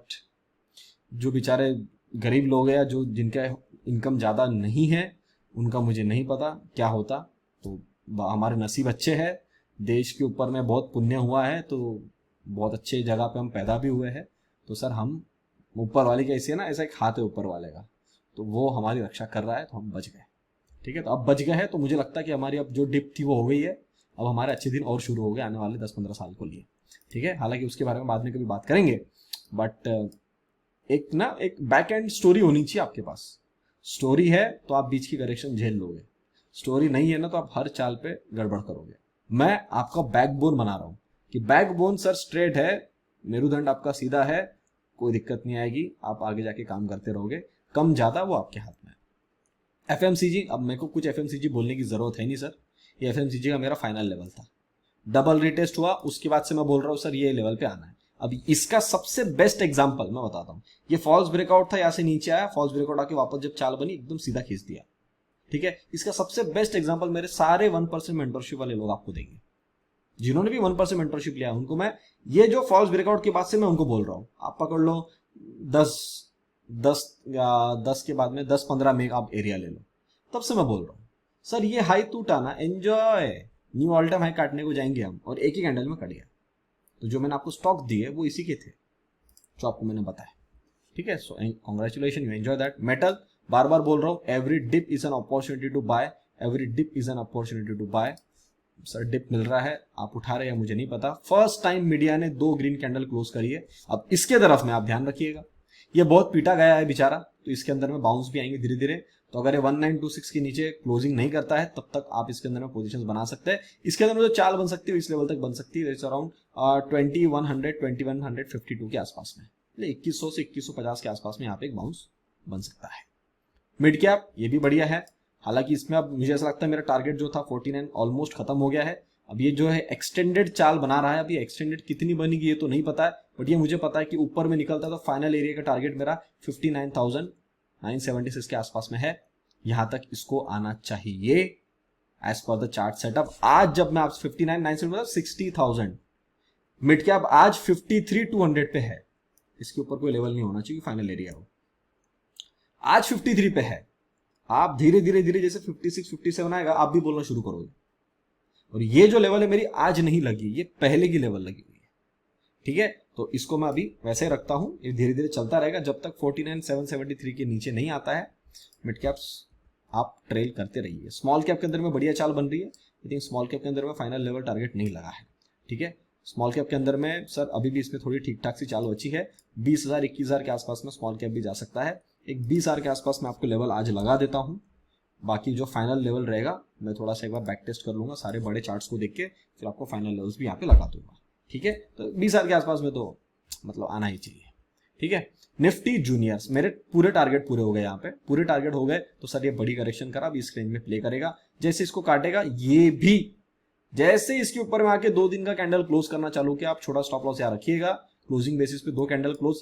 जो बेचारे गरीब लोग हैं या जो जिनका इनकम ज़्यादा नहीं है, उनका मुझे नहीं पता क्या होता। तो हमारे नसीब अच्छे हैं, देश के ऊपर में बहुत पुण्य हुआ है, तो बहुत अच्छे जगह पे हम पैदा भी हुए हैं, तो सर हम ऊपर वाले के ऐसे ना, ऐसा एक हाथ है ऊपर वाले का, तो वो हमारी रक्षा कर रहा है, तो हम बच गए। ठीक है, तो अब बच गए हैं, तो मुझे लगता है कि हमारी अब जो डिप थी वो हो गई है, अब हमारे अच्छे दिन और शुरू हो गए आने वाले 10-15 साल को लिए। ठीक है, हालांकि उसके बारे में बाद में कभी बात करेंगे, बट एक बैक एंड स्टोरी होनी चाहिए आपके पास। स्टोरी है तो आप बीच की करेक्शन झेल लोगे, स्टोरी नहीं है ना तो आप हर चाल पे गड़बड़ करोगे। मैं आपका बैकबोन बना रहा हूं कि बैकबोन सर स्ट्रेट है, मेरुदंड आपका सीधा है, कोई दिक्कत नहीं आएगी, आप आगे जाके काम करते रहोगे, कम ज्यादा वो आपके हाथ में। एफएमसीजी, अब मेरे को कुछ एफएमसीजी बोलने की जरूरत है नहीं सर, ये एफएमसीजी का मेरा फाइनल लेवल था, डबल रिटेस्ट हुआ, उसके बाद से मैं बोल रहा हूँ सर ये लेवल पे आना है। अब इसका सबसे बेस्ट एग्जांपल मैं बताता हूँ, ये फॉल्स ब्रेकआउट था, यहाँ से नीचे आया, फॉल्स ब्रेकआउट आके वापस जब चाल बनी एकदम सीधा खींच दिया। ठीक है, इसका सबसे बेस्ट एग्जांपल मेरे सारे 1% मेंटरशिप वाले लोग आपको देंगे, जिन्होंने भी 1% मेंटरशिप लिया उनको मैं ये जो फॉल्स ब्रेकआउट के बाद से मैं उनको बोल रहा हूँ, आप पकड़ लो 10 के बाद में 10-15 में आप एरिया ले लो, तब से मैं बोल रहा हूँ सर ये हाई टूटा ना, enjoy, knew all time high काटने को जाएंगे हम, और एक ही कैंडल में कट गया। तो जो मैंने आपको स्टॉक दिए वो इसी के थे जो आपको मैंने बताया। ठीक है, so congratulation, you enjoy that. मेटल, बार बार बोल रहा हूँ, every dip is an opportunity to buy, every dip is an opportunity to buy. Sir dip मिल रहा है, आप उठा रहे हैं मुझे नहीं पता, फर्स्ट टाइम मीडिया ने 2 ग्रीन कैंडल क्लोज करी है, अब इसके तरफ में आप ध्यान रखिएगा, ये बहुत पीटा गया है बेचारा, तो इसके अंदर में बाउंस भी आएंगे धीरे धीरे, तो अगर ये 1926 के नीचे क्लोजिंग नहीं करता है तब तक आप इसके अंदर में पोजीशंस बना सकते हैं। इसके अंदर में जो चाल बन सकती है इस लेवल तक बन सकती है, अराउंड 2100-2152 के आसपास में, 2100 से 2150 के आसपास में यहाँ पे एक बाउंस बन सकता है। मिड कैप ये भी बढ़िया है, हालांकि इसमें अब मुझे ऐसा लगता है मेरा टारगेट जो था 49 ऑलमोस्ट खत्म हो गया है। अब ये जो है एक्सटेंडेड चाल बना रहा है, अब ये एक्सटेंडेड कितनी बनेगी ये तो नहीं पता है, बट ये मुझे पता है कि ऊपर में निकलता है तो फाइनल एरिया का टारगेट मेरा 59,976 के आसपास में है, यहां तक इसको आना चाहिए as per the chart setup. आज जब मैं आप 59,976 मतलब 60,000, मिड कैप आज 53,200 पे है, इसके ऊपर कोई लेवल नहीं होना चाहिए फाइनल एरिया हो, आज 53 पे है, आप धीरे धीरे धीरे जैसे 56-57 आएगा आप भी बोलना शुरू करोगे, और ये जो लेवल है मेरी आज नहीं लगी, ये पहले की लेवल लगी हुई है। ठीक है, तो इसको मैं अभी वैसे ही रखता हूं, ये धीरे धीरे चलता रहेगा जब तक 49,773 के नीचे नहीं आता है। मिड कैप्स आप ट्रेल करते रहिए, स्मॉल कैप के अंदर में बढ़िया चाल बन रही है, लेकिन स्मॉल कैप के अंदर में फाइनल लेवल टारगेट नहीं लगा है। ठीक है, स्मॉल कैप के अंदर में सर अभी भी इसमें थोड़ी ठीक ठाक सी चाल बची है, 20,000-21,000 के आसपास में स्मॉल कैप भी जा सकता है, एक 20,000 के आसपास में आपको लेवल आज लगा देता हूं, बाकी जो फाइनल लेवल रहेगा मैं थोड़ा सा एक बार बैक टेस्ट कर लूंगा सारे बड़े चार्ट्स को देख के, फिर आपको फाइनल लेवल्स भी यहाँ पे लगा दूंगा। ठीक है, तो 20,000 के आसपास में तो मतलब आना ही चाहिए। ठीक है, निफ्टी जूनियर्स मेरे पूरे टारगेट पूरे हो गए, यहाँ पे पूरे टारगेट हो गए, तो सर ये बड़ी करेक्शन करा, अभी इस रेंज में प्ले करेगा, जैसे इसको काटेगा ये भी, जैसे इसके ऊपर में आके 2 दिन का कैंडल क्लोज करना चालू किया, आप छोटा स्टॉप लॉस यहाँ रखिएगा, क्लोजिंग बेसिस पे 2 कैंडल क्लोज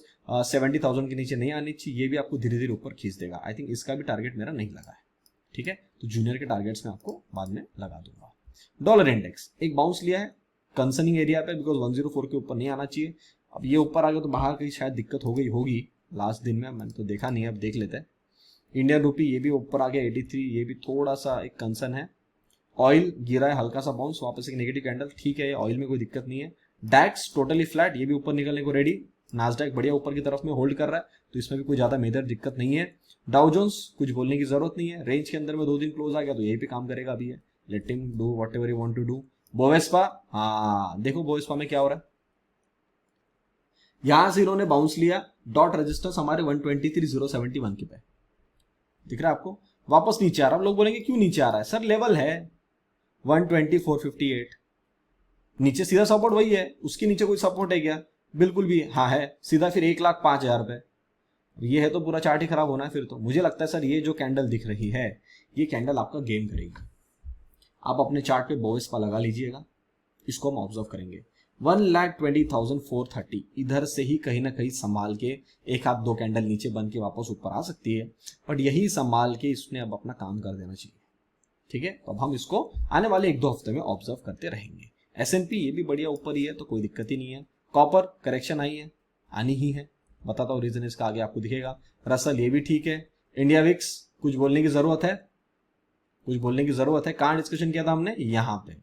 70,000 के नीचे नहीं आनी चाहिए, ये भी आपको धीरे धीरे ऊपर खींच देगा। आई थिंक इसका भी टारगेट मेरा नहीं लगा है। ठीक है, तो जूनियर के टारगेट्स में आपको बाद में लगा दूंगा। डॉलर इंडेक्स एक बाउंस लिया है कंसर्निंग एरिया पे, बिकॉज 104 के ऊपर नहीं आना चाहिए, अब ये ऊपर आ गया तो बाहर की शायद दिक्कत हो गई होगी लास्ट दिन में, मैंने तो देखा नहीं है, अब देख लेते हैं। इंडियन रूपी ये भी ऊपर आ गया 83, ये भी थोड़ा सा एक कंसर्न है। ऑयल गिरा है हल्का सा बाउंस, वापस एक नेगेटिव कैंडल, ठीक है ऑयल में कोई दिक्कत नहीं है। डैक्स टोटली फ्लैट, ये भी ऊपर निकलने को रेडी, नास्डैक बढ़िया ऊपर की तरफ में होल्ड कर रहा है, तो इसमें भी कोई ज्यादा मेजर दिक्कत नहीं है। डाउ जोन्स कुछ बोलने की जरूरत नहीं है, रेंज के अंदर में 2 दिन क्लोज आ गया तो यही पे काम करेगा अभी है, let him do whatever you want to do. Bovespa, हाँ देखो बोवेस्पा में क्या हो रहा है, यहां से इन्होंने बाउंस लिया, डॉट रेजिस्टेंस हमारे 123,071 के पे, दिख रहा है आपको, वापस नीचे आ रहा है। लोग बोलेंगे क्यों नीचे आ रहा है सर, लेवल है 12458, नीचे सीधा सपोर्ट वही है, उसके नीचे कोई सपोर्ट है क्या, बिल्कुल भी हाँ है, सीधा फिर 1,05,000 पे, ये है तो पूरा चार्ट ही खराब होना है फिर तो। मुझे लगता है सर ये जो कैंडल दिख रही है ये कैंडल आपका गेम करेगी। आप अपने चार्ट पे बोवेस्पा लगा लीजिएगा, इसको हम ऑब्जर्व करेंगे। 1,20,430 इधर से ही कहीं ना कहीं संभाल के एक हाथ दो कैंडल नीचे बन के वापस ऊपर आ सकती है, बट यही संभाल के इसने अब अपना काम कर देना चाहिए। ठीक है, तो अब हम इसको आने वाले 1-2 हफ्ते में ऑब्जर्व करते रहेंगे। S&P ये भी बढ़िया ऊपर ही है तो कोई दिक्कत ही नहीं है। कॉपर करेक्शन आई है, आनी ही है, बताता हूँ रीजन इसका आगे आपको दिखेगा। रसल ये भी ठीक है। इंडिया विक्स कुछ बोलने की जरूरत है, कुछ बोलने की जरूरत है। कहाँ डिस्कशन किया था हमने, यहाँ पे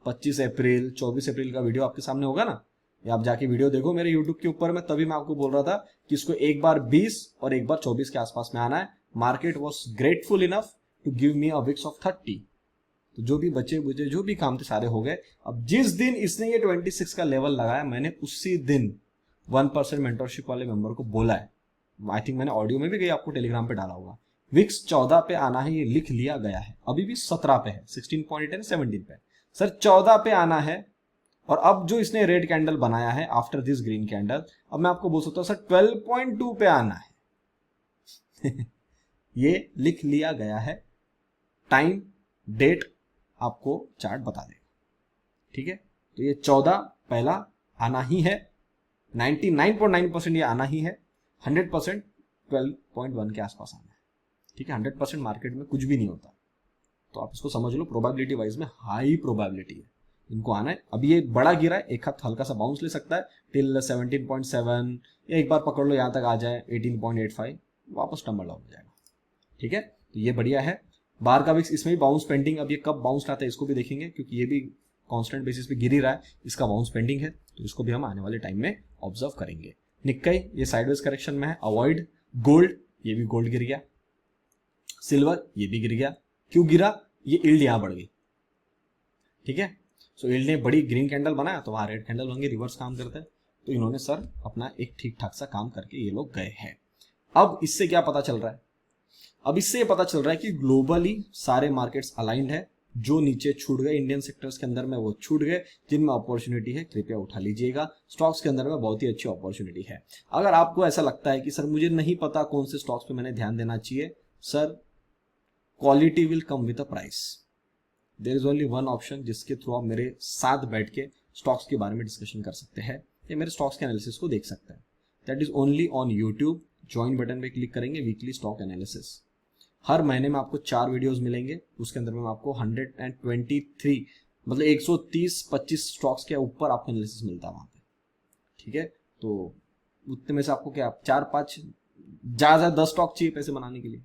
25 अप्रैल 24 अप्रैल का वीडियो आपके सामने होगा ना, या आप जाके वीडियो देखो मेरे यूट्यूब के ऊपर में, तभी मैं आपको बोल रहा था कि इसको एक बार 20 और एक बार 24 के आसपास में आना है। Market was grateful enough to give me a VIX of 30, तो जो भी बचे बुझे जो भी काम थे सारे हो गए। अब जिस दिन इसने ये 26 का लेवल लगाया, मैंने उसी दिन 1% मेंटरशिप वाले मेंबर को बोला है, आई थिंक मैंने ऑडियो में भी गई आपको टेलीग्राम पे डाला होगा, विक्स 14 पे आना है, ये लिख लिया गया है। अभी भी 17 पे है, 16.8 है, 17 पे सर 14 पे आना है। और अब जो इसने रेड कैंडल बनाया है आफ्टर दिस ग्रीन कैंडल, अब मैं आपको बोल सकता हूं सर 12.2 पे आना है। ये लिख लिया गया है, टाइम डेट आपको चार्ट बता देगा। ठीक है, तो ये 14 पहला आना ही है, 99.9% ये आना ही है, 100% 12.1 के आसपास आना है। ठीक है, 100% मार्केट में कुछ भी नहीं होता, तो आप इसको समझ लो प्रोबेबिलिटी वाइज में हाई प्रोबेबिलिटी है इनको आना है। अभी ये बड़ा गिरा है, एक हाथ हल्का सा बाउंस ले सकता है टिल 17.7, या एक बार पकड़ लो यहां तक आ जाए 18.85, वापस टम्बल डाउन हो जाएगा। ठीक है, तो ये बढ़िया है। बाहर का विक्स इसमें भी बाउंस पेंडिंग, अब ये कब बाउंस लाता है इसको भी देखेंगे, क्योंकि ये भी कांस्टेंट बेसिस पे गिर ही रहा है, इसका बाउंस पेंडिंग है, तो इसको भी हम आने वाले टाइम में ऑब्जर्व करेंगे। निक्काई ये साइडवेज करेक्शन में है, अवॉइड। गोल्ड, ये भी गोल्ड गिर गया। सिल्वर ये भी गिर गया। क्यों गिरा, ये यील्ड यहां बढ़ गई। ठीक है, सो यील्ड ने बड़ी ग्रीन कैंडल बनाया तो वहां रेड कैंडल होंगे, रिवर्स काम करता है, तो इन्होंने सर अपना एक ठीक ठाक सा काम करके ये लोग गए हैं। अब इससे क्या पता चल रहा है, अब इससे ये पता चल रहा है कि ग्लोबली सारे मार्केट्स अलाइंड है, जो नीचे छूट गए इंडियन सेक्टर्स के अंदर में वो छूट गए, जिनमें अपॉर्चुनिटी है कृपया उठा लीजिएगा। स्टॉक्स के अंदर में बहुत ही अच्छी अपॉर्चुनिटी है। अगर आपको ऐसा लगता है कि सर मुझे नहीं पता कौन से स्टॉक्स पे मैंने ध्यान देना चाहिए, sir quality will come with a price. There is only one option जिसके थ्रू आप मेरे साथ बैठ के स्टॉक्स के बारे में डिस्कशन कर सकते हैं या मेरे स्टॉक्स के एनालिसिस को देख सकते हैं। That is only on YouTube. Join button पे क्लिक करेंगे, वीकली स्टॉक एनालिसिस। हर महीने में आपको 4 वीडियोस मिलेंगे, उसके अंदर में आपको 123 मतलब 130-25 स्टॉक्स के ऊपर आपको एनालिसिस मिलता है वहां पे। ठीक है, तो उतने में से आपको क्या 4-5 ज्यादा 10 स्टॉक चाहिए पैसे बनाने के लिए,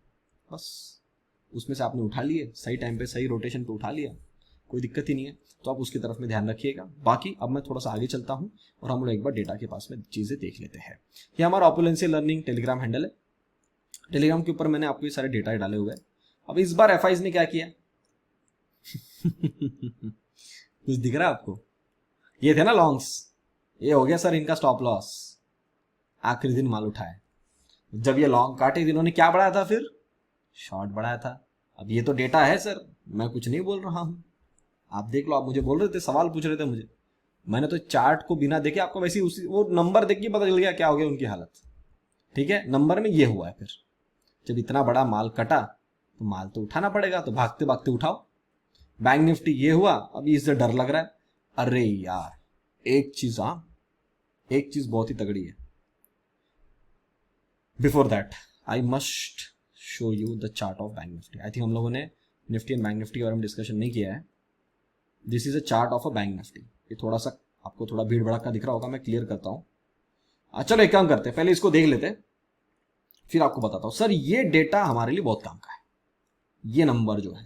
बस उसमें से आपने उठा लिए, सही टाइम पे सही रोटेशन पे उठा लिया, कोई दिक्कत ही नहीं है। तो आप उसकी तरफ में ध्यान रखिएगा। बाकी अब मैं थोड़ा सा आगे चलता हूं और हम लोग एक बार डेटा के पास में चीजें देख लेते हैं। ये हमारा ऑपुलेंशियल लर्निंग टेलीग्राम हैंडल है। टेलीग्राम के ऊपर मैंने आपको ये सारे डेटा डाले हुए हैं। अब इस बार एफआईज ने क्या किया कुछ दिख रहा है आपको, ये थे ना लॉन्ग्स, ये हो गया सर इनका स्टॉप लॉस, आखिरी दिन माल उठाए। जब ये लॉन्ग काटे इन्होंने क्या बढ़ाया था, फिर शॉर्ट बढ़ाया था। अब ये तो डेटा है सर, मैं कुछ नहीं बोल रहा हूं, आप देख लो। आप मुझे बोल रहे थे, सवाल पूछ रहे थे मुझे, मैंने तो चार्ट को बिना देखे आपको वैसे उसी वो नंबर देख के पता चल गया क्या हो गया उनकी हालत। ठीक है, नंबर में ये हुआ है। फिर जब इतना बड़ा माल कटा तो माल तो उठाना पड़ेगा, तो भागते भागते उठाओ। बैंक निफ्टी ये हुआ, अभी इससे डर लग रहा है। अरे यार एक चीज, एक चीज बहुत ही तगड़ी है। Before that I must show you the chart of bank Nifty. I think हम लोगों ने निफ्टी एंड बैंक निफ्टी के बारे में डिस्कशन नहीं किया है। This is a chart of a bank Nifty. ये थोड़ा सा आपको थोड़ा भीड़ भड़का दिख रहा होगा, मैं क्लियर करता हूं। चलो एक काम करते हैं, पहले इसको देख लेते हैं, फिर आपको बताता हूं। सर ये डेटा हमारे लिए बहुत काम का है। ये नंबर जो है,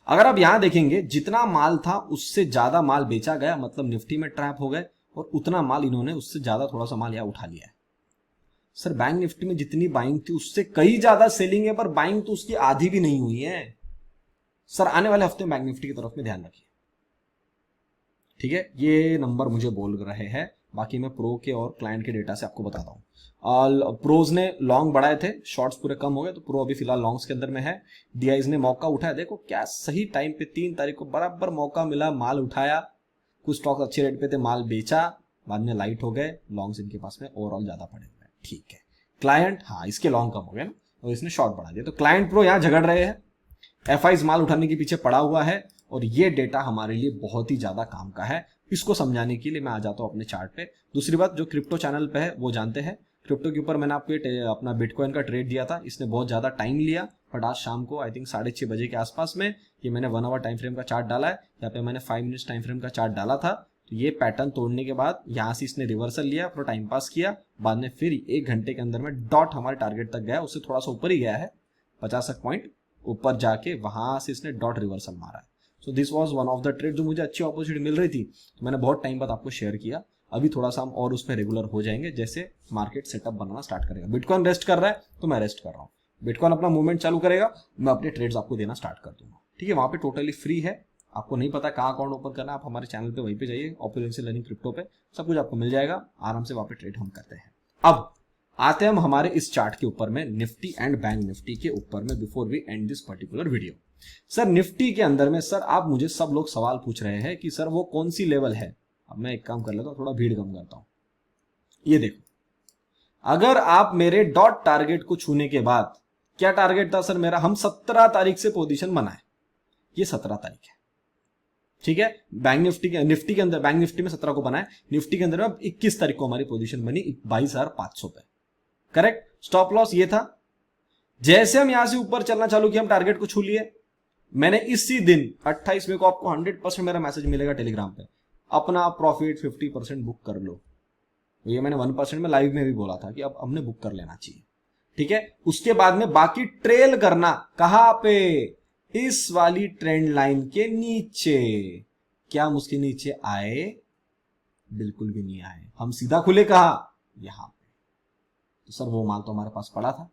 अगर आप यहां देखेंगे, जितना माल था उससे ज्यादा माल बेचा गया, मतलब निफ्टी में ट्रैप हो गए, और उतना माल इन्होंने उससे ज्यादा थोड़ा सा माल यहां उठा लिया है। सर बैंक निफ्टी में जितनी बाइंग थी उससे कई ज्यादा सेलिंग है, पर बाइंग तो उसकी आधी भी नहीं हुई है। सर आने वाले हफ्ते में बैंक निफ्टी की तरफ में ध्यान रखिए, ठीक है। ये नंबर मुझे बोल रहे हैं, बाकी मैं प्रो के और क्लाइंट के डेटा से आपको बताता हूँ। प्रोज ने लॉन्ग बढ़ाए थे, शॉर्ट्स पूरे कम हो गए, तो प्रो अभी फिलहाल लॉन्ग्स के अंदर में है। डीआईज ने मौका उठाया, देखो क्या सही टाइम पे 3 तारीख को बराबर मौका मिला, माल उठाया, कुछ स्टॉक अच्छे रेट पे थे, माल बेचा, बाद में लाइट हो गए, लॉन्ग्स इनके पास में ओवरऑल ज्यादा पड़े हुए हैं, ठीक है। क्लाइंट, हाँ इसके लॉन्ग कम हो गए ना, और इसने शॉर्ट बढ़ा दिया, तो क्लाइंट प्रो यहाँ झगड़ रहे हैं, एफआईज माल उठाने के पीछे पड़ा हुआ है, और ये डेटा हमारे लिए बहुत ही ज्यादा काम का है। इसको समझाने के लिए मैं आ जाता हूं अपने चार्ट पे। दूसरी बात, जो क्रिप्टो चैनल पे है वो जानते हैं, क्रिप्टो के ऊपर मैंने आपको अपना बिटकॉइन का ट्रेड दिया था, इसने बहुत ज्यादा टाइम लिया, बट आज शाम को आई थिंक 6:30 बजे के आसपास में ये मैंने 1 आवर टाइम फ्रेम का चार्ट डाला है, यहाँ पे मैंने 5 मिनट्स टाइम फ्रेम का चार्ट डाला था। तो ये पैटर्न तोड़ने के बाद यहाँ से इसने रिवर्सल लिया, अपना टाइम पास किया, बाद में फिर 1 घंटे के अंदर में डॉट हमारे टारगेट तक गया, उससे थोड़ा सा ऊपर ही गया है, 50 पॉइंट ऊपर जाके वहां से इसने डॉट रिवर्सल मारा है। So this was one of the trade जो मुझे अच्छी अपॉर्चुनिटी मिल रही थी, तो मैंने बहुत टाइम बाद आपको शेयर किया। अभी थोड़ा सा हम और उस पर रेगुलर हो जाएंगे जैसे मार्केट सेटअप बनाना स्टार्ट करेगा। बिटकॉइन रेस्ट कर रहा है तो मैं रेस्ट कर रहा हूँ, बिटकॉइन अपना मूवमेंट चालू करेगा, मैं अपने ट्रेड्स आपको देना स्टार्ट कर दूंगा, ठीक है। वहां पे टोटली फ्री है, आपको नहीं पता कहाँ अकाउंट ओपन करना है, आप हमारे चैनल पे वहीं पे जाइए, ऑपरेशन लर्निंग क्रिप्टो पे सब कुछ आपको मिल जाएगा, आराम से वहां पे ट्रेड हम करते हैं। अब आते हैं हम हमारे इस चार्ट के ऊपर में, निफ्टी एंड बैंक निफ्टी के ऊपर में, before we end this particular video. Sir Nifty के अंदर में, सर आप मुझे सब लोग सवाल पूछ रहे हैं कि सर वो कौन सी लेवल है। अब मैं एक काम कर लेता हूं, थोड़ा भीड़ कम करता हूं। ये देखो, अगर आप मेरे डॉट टारगेट को छूने के बाद, क्या टारगेट था सर मेरा, हम 17 तारीख से पोजीशन बनाए, ये 17 तारीख है, ठीक है। बैंक निफ्टी के अंदर, बैंक निफ्टी में 17 को बनाए, निफ्टी के अंदर में 21 तारीख को हमारी पोजीशन बनी 22,500 पे, करेक्ट। स्टॉप लॉस ये था, जैसे हम यहां से ऊपर चलना चालू किया, हम टारगेट को छू लिए। मैंने इसी दिन 28 में को, आपको 100% मेरा मैसेज मिलेगा टेलीग्राम पे, अपना प्रॉफिट 50% बुक कर लो। ये मैंने 1% में लाइव में भी बोला था कि अब हमने बुक कर लेना चाहिए, ठीक है। उसके बाद में बाकी ट्रेल करना, कहां पे, इस वाली ट्रेंड लाइन के नीचे। क्या हम उसके नीचे आए? बिल्कुल भी नहीं आए, हम सीधा खुले कहा, यहां पे। तो सर वो माल तो हमारे पास पड़ा था,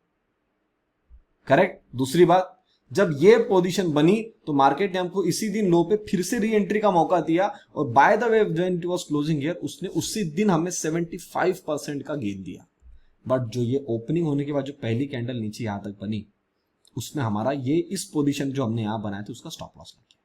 करेक्ट। दूसरी बात, जब ये पोजीशन बनी तो मार्केट ने हमको इसी दिन लो पे फिर से री एंट्री का मौका दिया, और by the way when it was closing here, उसने उसी दिन हमें 75% का गेन दिया। बट जो ये ओपनिंग होने के बाद जो पहली कैंडल नीचे यहां तक बनी, उसमें हमारा ये इस पोजीशन जो हमने यहां बनाया था उसका स्टॉप लॉस लग गया।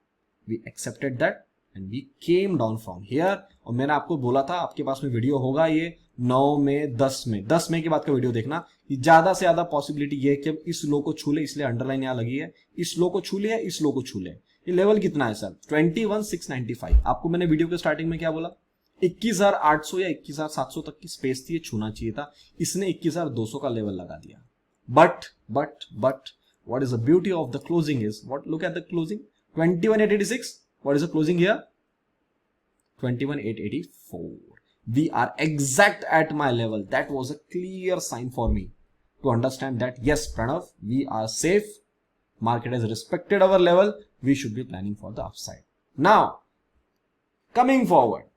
We accepted that and we came down from here. और मैंने आपको बोला था, आपके पास में वीडियो होगा, ये 9 में 10 में के बाद का वीडियो देखना, ज्यादा से ज्यादा पॉसिबिलिटी ये है कि इस लो को छू ले, इसलिए अंडरलाइन यहां लगी है, इस लो को छू ले, इस लो को छू ले। ये लेवल कितना है सर, 21,695। आपको मैंने वीडियो के स्टार्टिंग में क्या बोला, 21,800 या 21,700 तक की स्पेस थी, ये छूना चाहिए था, इसने 21,200 का लेवल लगा दिया। But what is the beauty of the closing is, what, look at the closing, 21,886। What is the closing here, 21,884. We are exact at my level. That was a clear sign for me to understand that yes, Pranav, we are safe. Market has respected our level. We should be planning for the upside. Now, coming forward,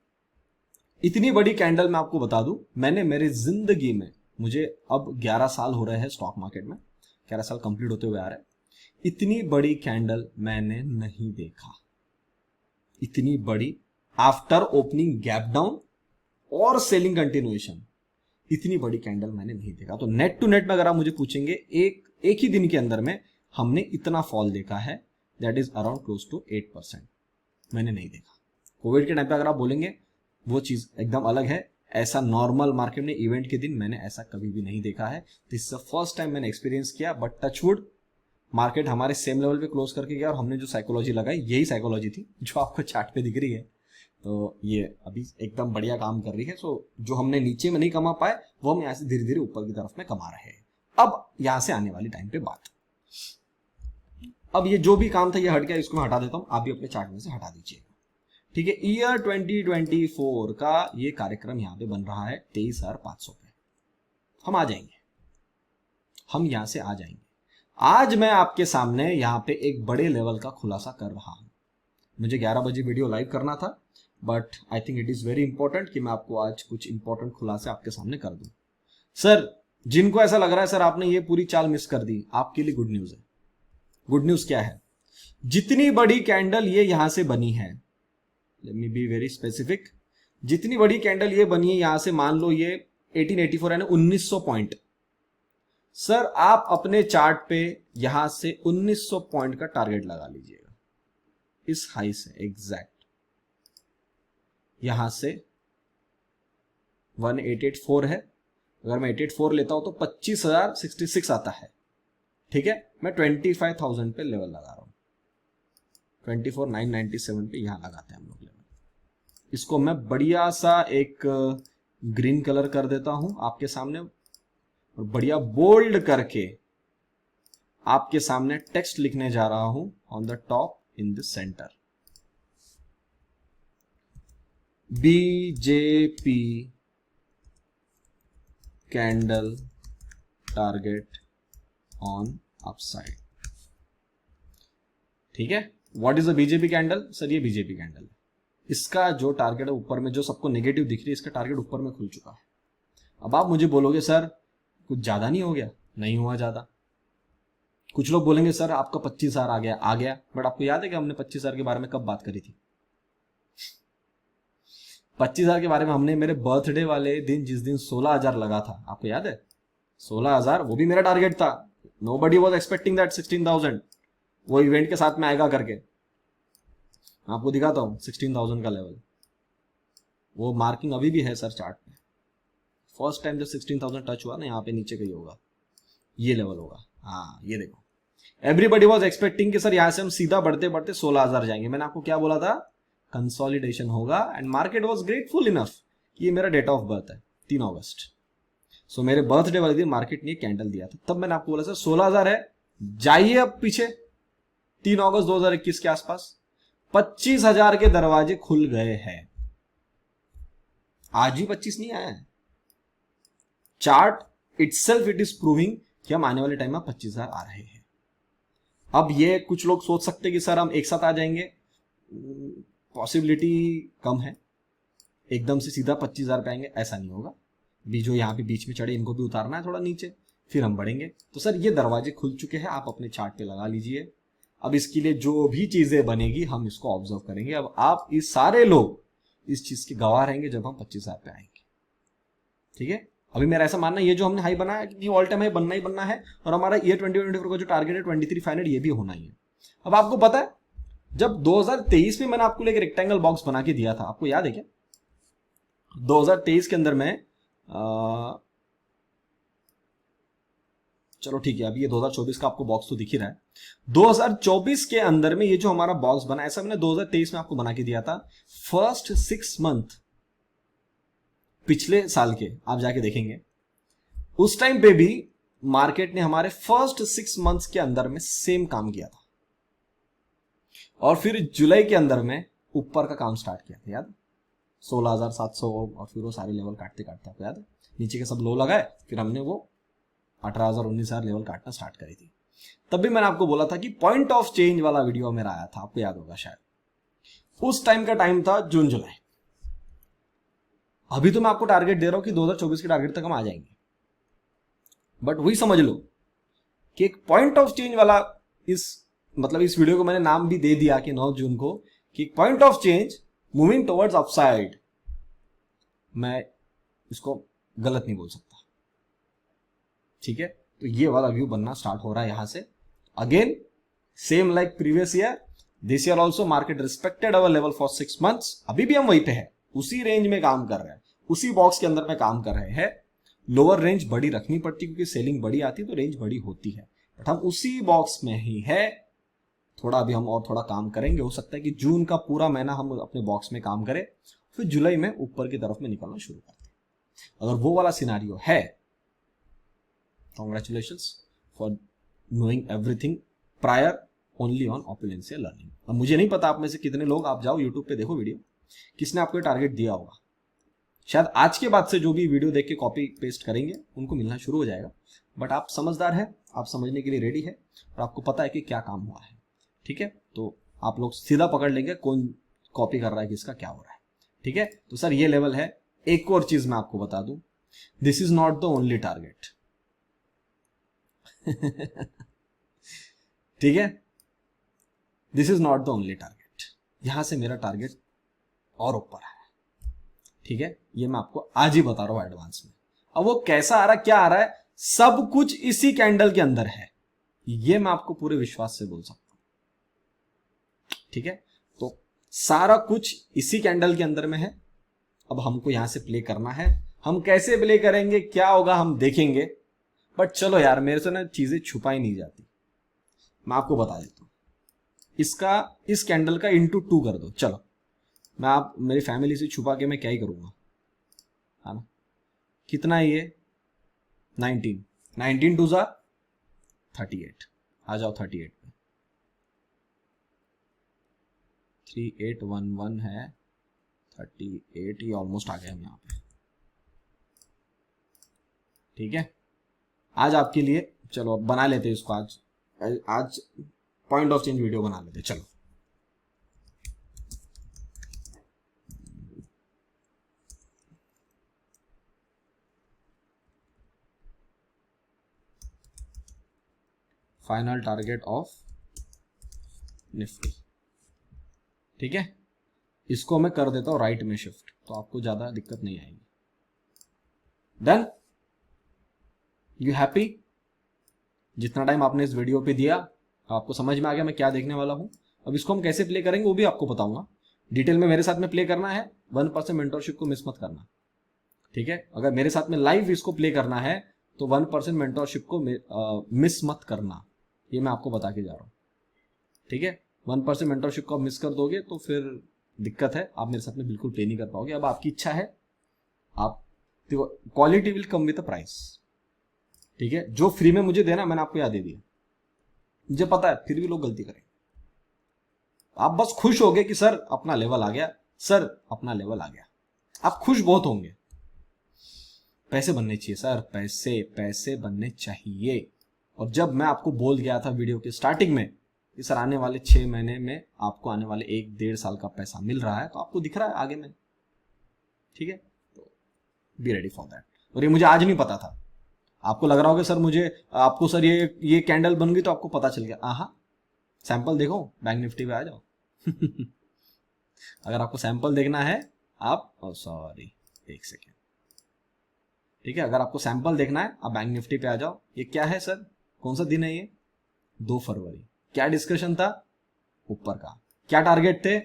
इतनी बड़ी कैंडल मैं आपको बता दूं, मैंने मेरी जिंदगी में, मुझे अब 11 साल हो रहे हैं स्टॉक मार्केट में, 11 साल कंप्लीट होते हुए आ रहे हैं, इतनी बड़ी कैंडल मैंने नहीं देखा। इतनी बड़ी, आफ्टर ओपनिंग गैप डाउन और सेलिंग कंटिन्यूएशन, इतनी बड़ी कैंडल मैंने नहीं देखा। तो नेट टू नेट में अगर आप मुझे पूछेंगे, एक ही दिन के अंदर में हमने इतना फॉल देखा है, that is around close to 8%, मैंने नहीं देखा। कोविड के टाइम पे अगर आप बोलेंगे वो चीज एकदम अलग है, ऐसा नॉर्मल मार्केट में इवेंट के दिन मैंने ऐसा कभी भी नहीं देखा है। This is the first time मैंने एक्सपीरियंस किया। बट टचवुड, मार्केट हमारे सेम लेवल पे क्लोज करके गया, और हमने जो साइकोलॉजी लगाई, यही साइकोलॉजी थी जो आपको चार्ट पे दिख रही है। तो ये अभी एकदम बढ़िया काम कर रही है। सो जो हमने नीचे में नहीं कमा पाए, वो हम यहाँ से धीरे धीरे ऊपर की तरफ में कमा रहे हैं। अब यहां से आने वाली टाइम पे बात, अब ये जो भी काम था ये हट गया, इसको मैं हटा देता हूं, आप भी अपने चार्ट में से हटा दीजिएगा, ठीक है। ईयर 2024 का ये कार्यक्रम यहाँ पे बन रहा है 23,500 पे, हम आ जाएंगे, हम यहां से आ जाएंगे। आज मैं आपके सामने यहाँ पे एक बड़े लेवल का खुलासा कर रहा हूं। मुझे 11 बजे वीडियो लाइव करना था, but I think it is very important कि मैं आपको आज कुछ इंपॉर्टेंट खुलासे आपके सामने कर दूं। सर जिनको ऐसा लग रहा है सर आपने ये पूरी चाल मिस कर दी, आपके लिए गुड न्यूज है। गुड न्यूज क्या है, जितनी बड़ी कैंडल ये यहां से बनी है, let me be very specific, जितनी बड़ी कैंडल ये बनी है यहां से, मान लो ये 1884 यानी 1900 पॉइंट। सर आप अपने चार्ट पे यहां से 1900 पॉइंट का टारगेट लगा लीजिएगा इस हाई से एग्जैक्ट, यहां से 1884 है, अगर मैं 884 लेता हूं तो 25,066 आता है। ठीक है, मैं 25,000 पे लेवल लगा रहा हूं, 24,997 पे यहां लगाते हैं हम लोग लेवल। इसको मैं बढ़िया सा एक ग्रीन कलर कर देता हूं आपके सामने, और बढ़िया बोल्ड करके आपके सामने टेक्स्ट लिखने जा रहा हूं on the top in the centre, BJP candle target on upside. ठीक है, what is a BJP candle? Sir ये बीजेपी कैंडल है, इसका जो टारगेट है ऊपर में, जो सबको नेगेटिव दिख रही है, इसका टारगेट ऊपर में खुल चुका है। अब आप मुझे बोलोगे सर कुछ ज्यादा नहीं हो गया? नहीं हुआ ज्यादा। कुछ लोग बोलेंगे सर आपका 25,000 आ गया, बट आपको याद है कि हमने 25,000 के बारे में कब बात करी थी? 25,000 के बारे में हमने मेरे बर्थडे वाले दिन, जिस दिन 16,000 लगा था, आपको याद है? 16,000 वो भी मेरा टारगेट था। नोबडी वाज एक्सपेक्टिंग दैट 16,000 वो इवेंट के साथ में आएगा करके। आपको दिखाता हूं 16,000 का लेवल, वो मार्किंग अभी भी है सर चार्ट में। फर्स्ट टाइम जब 16,000 टच हुआ ना, यहाँ पे नीचे कहीं होगा, ये लेवल होगा। हाँ ये देखो, एवरीबडी वाज एक्सपेक्टिंग कि सर यहाँ से हम सीधा बढ़ते बढ़ते 16,000 जाएंगे। मैंने आपको क्या बोला था? कंसोलिडेशन होगा, and market was grateful enough कि ये मेरा डेट ऑफ बर्थ है 3 अगस्त। सो मेरे बर्थडे वाले दिन मार्केट ने कैंडल दिया था, तब मैंने आपको बोला सर 16,000 है, जाइए अब पीछे 3 अगस्त 2021 के आसपास 25,000 के दरवाजे खुल गए हैं। आज भी 25 नहीं आया है, chart itself it is proving कि हम आने वाले टाइम में 25,000 आ रहे हैं। अब ये कुछ लोग सोच सकते हैं कि सर हम एक साथ आ जाएंगे, पॉसिबिलिटी कम है, एकदम से सीधा 25,000 पे आएंगे, ऐसा नहीं होगा। भी जो यहाँ पे बीच में चढ़े इनको भी उतारना है थोड़ा नीचे, फिर हम बढ़ेंगे। तो सर ये दरवाजे खुल चुके हैं, आप अपने चार्ट पे लगा लीजिए। अब इसके लिए जो भी चीजें बनेगी हम इसको ऑब्जर्व करेंगे। अब आप इस सारे लोग इस चीज के गवाह रहेंगे जब हम 25,000 पे आएंगे। ठीक है, अभी मेरा ऐसा मानना है ये जो हमने हाई बनाया कि ऑल टाइम हाई बनना ही बनना है, और हमारा ईयर 2024 का जो टारगेट है 23,500 ये भी होना ही है। अब आपको पता है जब 2023 में मैंने आपको एक रेक्टेंगल बॉक्स बना के दिया था, आपको याद है क्या? 2023 के अंदर में चलो ठीक है, अभी ये 2024 का आपको बॉक्स तो दिख ही रहा है। 2024 के अंदर में ये जो हमारा बॉक्स बना, ऐसा मैंने 2023 में आपको बना के दिया था। फर्स्ट 6 मंथ पिछले साल के आप जाके देखेंगे, उस टाइम पे भी मार्केट ने हमारे फर्स्ट 6 मंथ्स के अंदर में सेम काम किया था, और फिर जुलाई के अंदर में ऊपर का काम स्टार्ट किया था, याद? 16,700, और फिर वो सारे लेवल काटते काटते, आपको याद है? नीचे के सब लो लगाए, फिर हमने वो 18,000 19,000 लेवल काटना स्टार्ट करी थी। तब भी मैंने आपको बोला था कि पॉइंट ऑफ चेंज वाला वीडियो मेरा आया था, आपको याद होगा शायद। उस टाइम का टाइम था जून जुलाई। अभी तो मैं आपको टारगेट दे रहा हूं कि 2024 के टारगेट तक हम आ जाएंगे, बट वही समझ लो कि एक पॉइंट ऑफ चेंज वाला, इस वीडियो को मैंने नाम भी दे दिया कि 9 जून को, कि point of change moving towards upside. मैं इसको गलत नहीं बोल सकता। ठीक है, तो ये वाला व्यू बनना स्टार्ट हो रहा है यहां से। Again same like previous year, this year also market respected our level for 6 months. अभी भी हम वहीं पे है, उसी रेंज में काम कर रहे हैं, उसी बॉक्स के अंदर में काम कर रहे हैं। लोअर रेंज बड़ी रखनी पड़ती क्योंकि सेलिंग बड़ी आती तो रेंज बड़ी होती है, बट हम उसी बॉक्स में ही है। थोड़ा अभी हम और थोड़ा काम करेंगे, हो सकता है कि जून का पूरा महीना हम अपने बॉक्स में काम करें, फिर जुलाई में ऊपर की तरफ में निकलना शुरू करते हैं। अगर वो वाला सिनारियो है, congratulations for knowing everything prior only on Opulencia learning. अब मुझे नहीं पता आप में से कितने लोग, आप जाओ यूट्यूब पे देखो वीडियो, किसने आपको टारगेट दिया होगा। शायद आज के बाद से जो भी वीडियो देख के कॉपी पेस्ट करेंगे उनको मिलना शुरू हो जाएगा, बट आप समझदार है, आप समझने के लिए रेडी है, और आपको पता है कि क्या काम हुआ है। ठीक है, तो आप लोग सीधा पकड़ लेंगे कौन कॉपी कर रहा है, किसका क्या हो रहा है। ठीक है, तो सर ये लेवल है। एक और चीज मैं आपको बता दूं, this is not the only target. ठीक है, this is not the only target, यहां से मेरा टारगेट और ऊपर है, ठीक है। ये मैं आपको आज ही बता रहा हूं एडवांस में। अब वो कैसा आ रहा है, क्या आ रहा है, सब कुछ इसी कैंडल के अंदर है, ये मैं आपको पूरे विश्वास से बोल सकता हूं, ठीक है। तो सारा कुछ इसी कैंडल के अंदर में है। अब हमको यहां से प्ले करना है, हम कैसे प्ले करेंगे, क्या होगा हम देखेंगे, बट चलो यार मेरे से ना चीजें छुपाई नहीं जाती, मैं आपको बता देता हूं। इसका इस कैंडल का इंटू 2 कर दो, चलो मैं आप मेरी फैमिली से छुपा के मैं क्या ही करूंगा, है ना। कितना है ये, 19 टू जा 38, आ जाओ 38 पे, 3811 है 38, ये ऑलमोस्ट आ गए हम यहाँ पे, ठीक है। आज आपके लिए चलो अब बना लेते हैं इसको, आज पॉइंट ऑफ चेंज वीडियो बना लेते हैं, चलो। फाइनल टारगेट ऑफ निफ्टी, ठीक है। इसको मैं कर देता हूं राइट में शिफ्ट, तो आपको ज्यादा दिक्कत नहीं आएगी। Done, you happy? जितना टाइम आपने इस वीडियो पे दिया आपको समझ में आ गया मैं क्या देखने वाला हूं। अब इसको हम कैसे प्ले करेंगे वो भी आपको बताऊंगा, डिटेल में मेरे साथ में प्ले करना है। 1% मेंटरशिप को मिस मत करना, ठीक है। अगर मेरे साथ में लाइव इसको प्ले करना है तो 1% मेंटरशिप को मिस मत करना, ये मैं आपको बता के जा रहा हूं, ठीक है। 1% मेंटरशिप को आप मिस कर दोगे तो फिर दिक्कत है, आप मेरे साथ में बिल्कुल प्ले नहीं कर पाओगे। अब आपकी इच्छा है, आप quality will come with the price, ठीक है। जो फ्री में मुझे देना मैंने आपको याद दे दिया, मुझे पता है फिर भी लोग गलती करें। आप बस खुश होगे कि सर अपना लेवल आ गया, सर अपना लेवल आ गया, आप खुश बहुत होंगे। पैसे बनने चाहिए सर, पैसे पैसे बनने चाहिए। और जब मैं आपको बोल गया था वीडियो के स्टार्टिंग में कि सर आने वाले 6 महीने में आपको आने वाले 1-1.5 साल का पैसा मिल रहा है, तो आपको दिख रहा है आगे में, ठीक है। तो बी रेडी फॉर दैट। और ये मुझे आज नहीं पता था, आपको लग रहा होगा सर मुझे, आपको सर ये कैंडल बन गई तो आपको पता चल गया। आहा, सैंपल देखो, बैंक निफ्टी पे आ जाओ। अगर आपको सैंपल देखना है आप, सॉरी एक सेकेंड, ठीक है। अगर आपको सैंपल देखना है आप बैंक निफ्टी पे आ जाओ। ये क्या है सर, कौन सा दिन है ये, 2 फरवरी। क्या डिस्कशन था ऊपर का, क्या टारगेट थे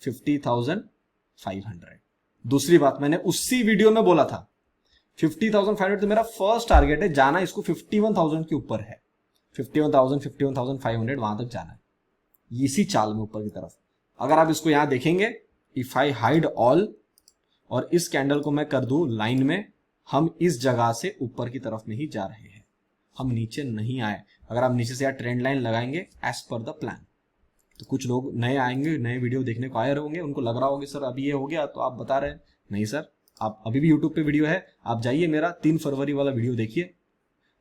50,500। दूसरी बात मैंने उसी वीडियो में बोला था 50,500 तो मेरा फर्स्ट टारगेट है, जाना इसको 51,000 के ऊपर है, 51,000 51,500 वहां तक जाना है, इसी चाल में ऊपर की तरफ। अगर आप इसको यहां देखेंगे, इफ आई हाइड ऑल और इस कैंडल को मैं कर दूं लाइन में, हम इस जगह से ऊपर की तरफ में ही जा रहे हैं, हम नीचे नहीं आए। अगर आप नीचे से यार ट्रेंड लाइन लगाएंगे एज पर द प्लान, तो कुछ लोग नए आएंगे, नए वीडियो देखने को आए होंगे, उनको लग रहा होगा सर अभी ये हो गया, तो आप बता रहे हैं नहीं सर, आप अभी भी यूट्यूब पे वीडियो है, आप जाइए मेरा 3 फरवरी वाला वीडियो देखिए।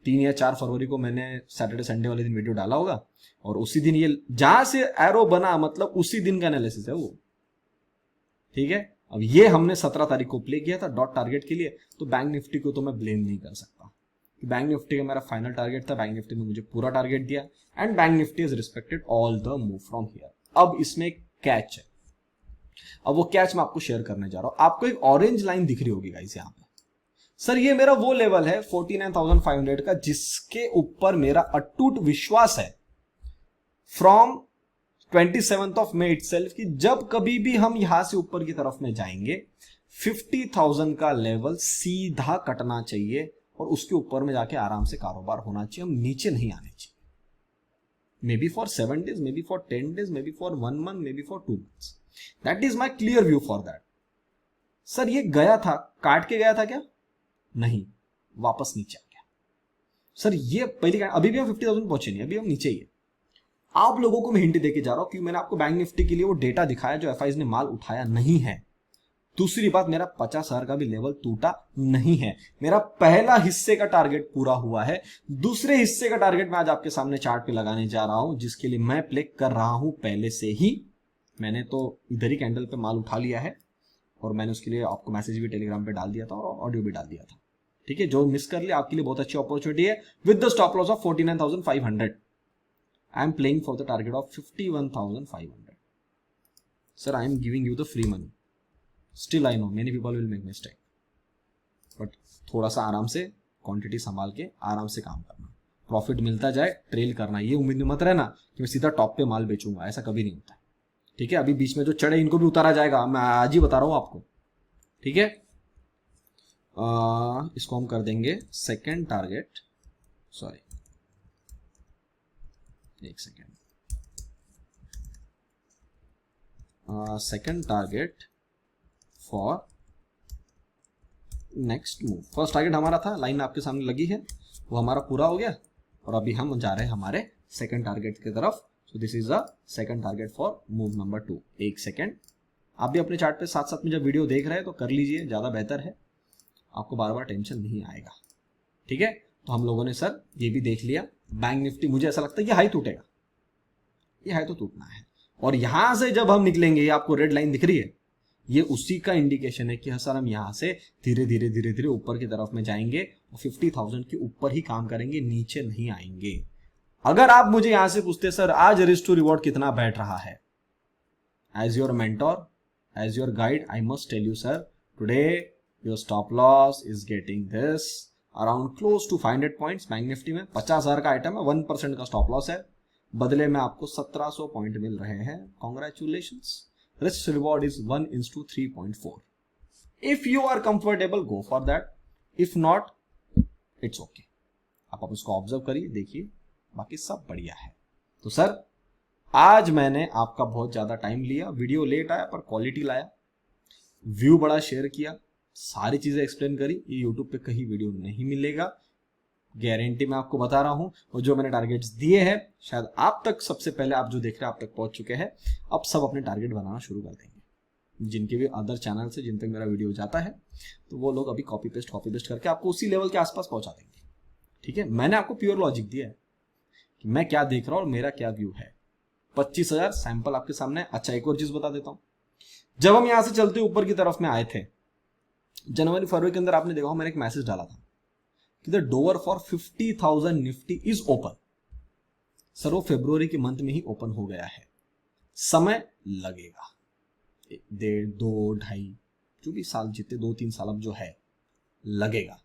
3 या 4 फरवरी को मैंने सैटरडे संडे वाले दिन वीडियो डाला होगा, और उसी दिन ये जहां से एरो बना मतलब उसी दिन का एनालिसिस है वो, ठीक है। अब ये हमने 17 तारीख को प्ले किया था डॉट टारगेट के लिए, तो बैंक निफ्टी को तो मैं ब्लेम नहीं कर सकता। बैंक निफ्टी का मेरा फाइनल टारगेट था, बैंक निफ्टी ने मुझे पूरा टारगेट दिया, and Bank Nifty is respected all the move from here. अब इसमें एक कैच है, अब वो कैच मैं आपको शेयर करने जा रहा हूं। आपको एक ऑरेंज लाइन दिख रही होगी गाइस यहाँ पे, सर ये मेरा वो लेवल है 49,500 का, जिसके ऊपर मेरा अटूट विश्वास है from 27th of May itself कि जब कभी भी हम यहां से ऊपर की तरफ में जाएंगे 50,000 का लेवल सीधा कटना चाहिए, और उसके ऊपर में जाके आराम से कारोबार होना चाहिए, हम नीचे नहीं आने चाहिए। May be for 7 days, may be for 10 days, may be for 1 month, may be for 2 months। That is my clear view for that. Sir ये गया था, काट के गया था क्या, नहीं, वापस नीचे आ गया। सर ये पहली, अभी भी हम 50,000 पहुंचे नहीं, अभी हम नीचे ही है। आप लोगों को मैं हिंट देके जा रहा हूं, क्योंकि मैंने आपको बैंक निफ्टी के लिए वो डेटा दिखाया जो एफआईज ने माल उठाया नहीं है। दूसरी बात, मेरा 50,000 का भी लेवल टूटा नहीं है, मेरा पहला हिस्से का टारगेट पूरा हुआ है। दूसरे हिस्से का टारगेट मैं आज आपके सामने चार्ट पे लगाने जा रहा हूं, जिसके लिए मैं प्ले कर रहा हूं पहले से ही। मैंने तो इधर ही कैंडल पे माल उठा लिया है, और मैंने उसके लिए आपको मैसेज भी टेलीग्राम पे डाल दिया था और ऑडियो भी डाल दिया था, ठीक है। जो मिस कर लिया आपके लिए बहुत अच्छी अपॉर्चुनिटी है, with the stop loss of 49,500। I am playing for the target of 51,500. Sir I am giving you the free money. Still I know many people will make mistake, but थोड़ा सा आराम से क्वांटिटी संभाल के आराम से काम करना, प्रॉफिट मिलता जाए, ट्रेल करना. ये उम्मीद मत रहना कि मैं सीधा टॉप पे माल बेचूंगा, ऐसा कभी नहीं होता है. ठीक है, अभी बीच में जो चढ़े इनको भी उतारा जाएगा, मैं आज ही बता रहा हूं आपको. ठीक है, इसको हम कर देंगे सेकंड टारगेट. सॉरी, एक second. Second target for next move. First target हमारा था, लाइन आपके सामने लगी है, वो हमारा पूरा हो गया और अभी हम जा रहे हैं हमारे सेकंड टारगेट की तरफ. So this is a second target for move number 2. एक सेकंड, आप भी अपने चार्ट पे साथ साथ में जब वीडियो देख रहे हैं तो कर लीजिए, ज़्यादा बेहतर है, आपको बार बार टेंशन नहीं आएगा. ठीक है, तो हम लोगों ने सर ये भी देख लिया. बैंक निफ्टी मुझे ऐसा लगता है ये हाई टूटेगा, ये हाई तो टूटना है. और यहां से जब हम निकलेंगे, ये आपको रेड लाइन दिख रही है, ये उसी का इंडिकेशन है कि हाँ सर हम यहां से धीरे धीरे धीरे धीरे ऊपर की तरफ में जाएंगे और 50,000 के ऊपर ही काम करेंगे, नीचे नहीं आएंगे. अगर आप मुझे यहां से पूछते सर आज रिस्क टू रिवॉर्ड कितना बैठ रहा है, as your mentor, as your guide, I must tell you sir, today your stop loss is getting this around close to 500 points. Bank Nifty में 50,000 का आइटम है, 1% का स्टॉप लॉस है, बदले में आपको 1700 पॉइंट मिल रहे हैं. Congratulations. Risk reward is 1:3.4. If you are comfortable go for that, if not it's okay. आप उसको ऑब्जर्व करिए, देखिए, बाकी सब बढ़िया है. तो सर आज मैंने आपका बहुत ज्यादा टाइम लिया, वीडियो लेट आया पर क्वालिटी लाया, व्यू बड़ा शेयर किया, सारी चीजें एक्सप्लेन करी. ये यूट्यूब पे कहीं वीडियो नहीं मिलेगा, गारंटी मैं आपको बता रहा हूं. और जो मैंने टारगेट्स दिए हैं, शायद आप तक सबसे पहले आप जो देख रहे हैं आप तक पहुंच चुके हैं. अब सब अपने टारगेट बनाना शुरू कर देंगे. जिनके भी अदर चैनल से जिन तक मेरा वीडियो जाता है तो वो लोग अभी कॉपी पेस्ट करके आपको उसी लेवल के आसपास पहुंचा देंगे. ठीक है, मैंने आपको प्योर लॉजिक दिया है कि मैं क्या देख रहा हूं और मेरा क्या व्यू है. 25,000 सैंपल आपके सामने. अच्छा, एक और चीज बता देता हूं, जब हम यहां से चलते ऊपर की तरफ में आए थे जनवरी फरवरी के अंदर, आपने देखा मैंने एक मैसेज डाला था कि the door for 50,000 Nifty is open. Sir वो फरवरी के मंथ में ही ओपन हो गया है. समय लगेगा, 1.5 2 2.5 जो भी साल, जितने 2-3 साल अब जो है लगेगा.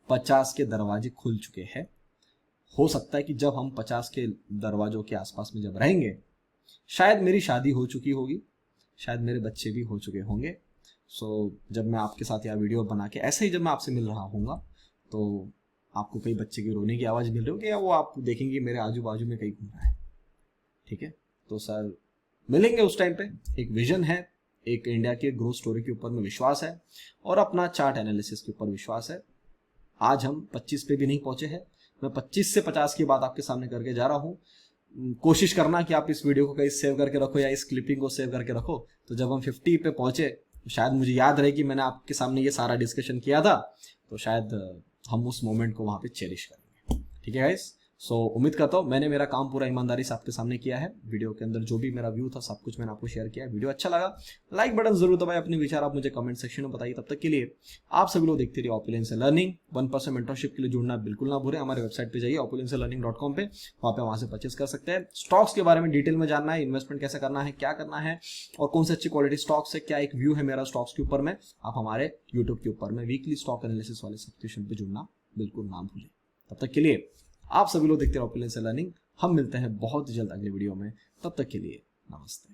50 के दरवाजे खुल चुके हैं. हो सकता है कि जब हम 50 के दरवाजों के आसपास में जब रहेंगे, शायद मेरी शादी हो चुकी होगी, शायद मेरे बच्चे भी हो चुके होंगे. सो जब मैं आपके साथ यह वीडियो बना के ऐसे ही जब मैं आपसे मिल रहा हूँगा तो आपको कई बच्चे के रोने की आवाज़ मिल रही होगी, या वो आप देखेंगे मेरे आजू बाजू में कहीं घूम रहा है. ठीक है, तो सर मिलेंगे उस टाइम पे. एक विजन है, एक इंडिया की ग्रोथ स्टोरी के ऊपर में विश्वास है और अपना चार्ट एनालिसिस के ऊपर विश्वास है. आज हम 25 पे भी नहीं पहुंचे हैं, मैं 25 से 50 की बात आपके सामने करके जा रहा हूँ. कोशिश करना कि आप इस वीडियो को कहीं सेव करके रखो या इस क्लिपिंग को सेव करके रखो, तो जब हम 50 पे पहुंचे तो शायद मुझे याद रहे कि मैंने आपके सामने ये सारा डिस्कशन किया था, तो शायद हम उस मोमेंट को वहां पे चेरिश करेंगे. ठीक है गाइस, सो उम्मीद करता हूँ मैंने मेरा काम पूरा ईमानदारी से आपके सामने किया है. वीडियो के अंदर जो भी मेरा व्यू था सब कुछ मैंने आपको शेयर किया है. वीडियो अच्छा लगा लाइक बटन जरूर दबाएं, अपने विचार आप मुझे कमेंट सेक्शन में बताइए. तब तक के लिए आप सभी लोग देखते रहिए ओपुलेंस लर्निंग. 1% मेंटरशिप के लिए जुड़ना बिल्कुल ना भूलें. हमारे वेबसाइट पे जाइए opulencelearning.com पे, वहाँ से परचेस कर सकते हैं. स्टॉक्स के बारे में डिटेल में जानना है, इन्वेस्टमेंट कैसे करना है, क्या करना है और कौन से अच्छी क्वालिटी स्टॉक्स है, क्या एक व्यू है मेरा स्टॉक्स के ऊपर में, आप हमारे यूट्यूब के ऊपर में वीकली स्टॉक एनालिसिस वाले सब्सक्रिप्शन पे जुड़ना बिल्कुल ना भूलें. तब तक के लिए आप सभी लोग देखते रहो ओपुलेंस लर्निंग. हम मिलते हैं बहुत जल्द अगले वीडियो में. तब तक के लिए नमस्ते.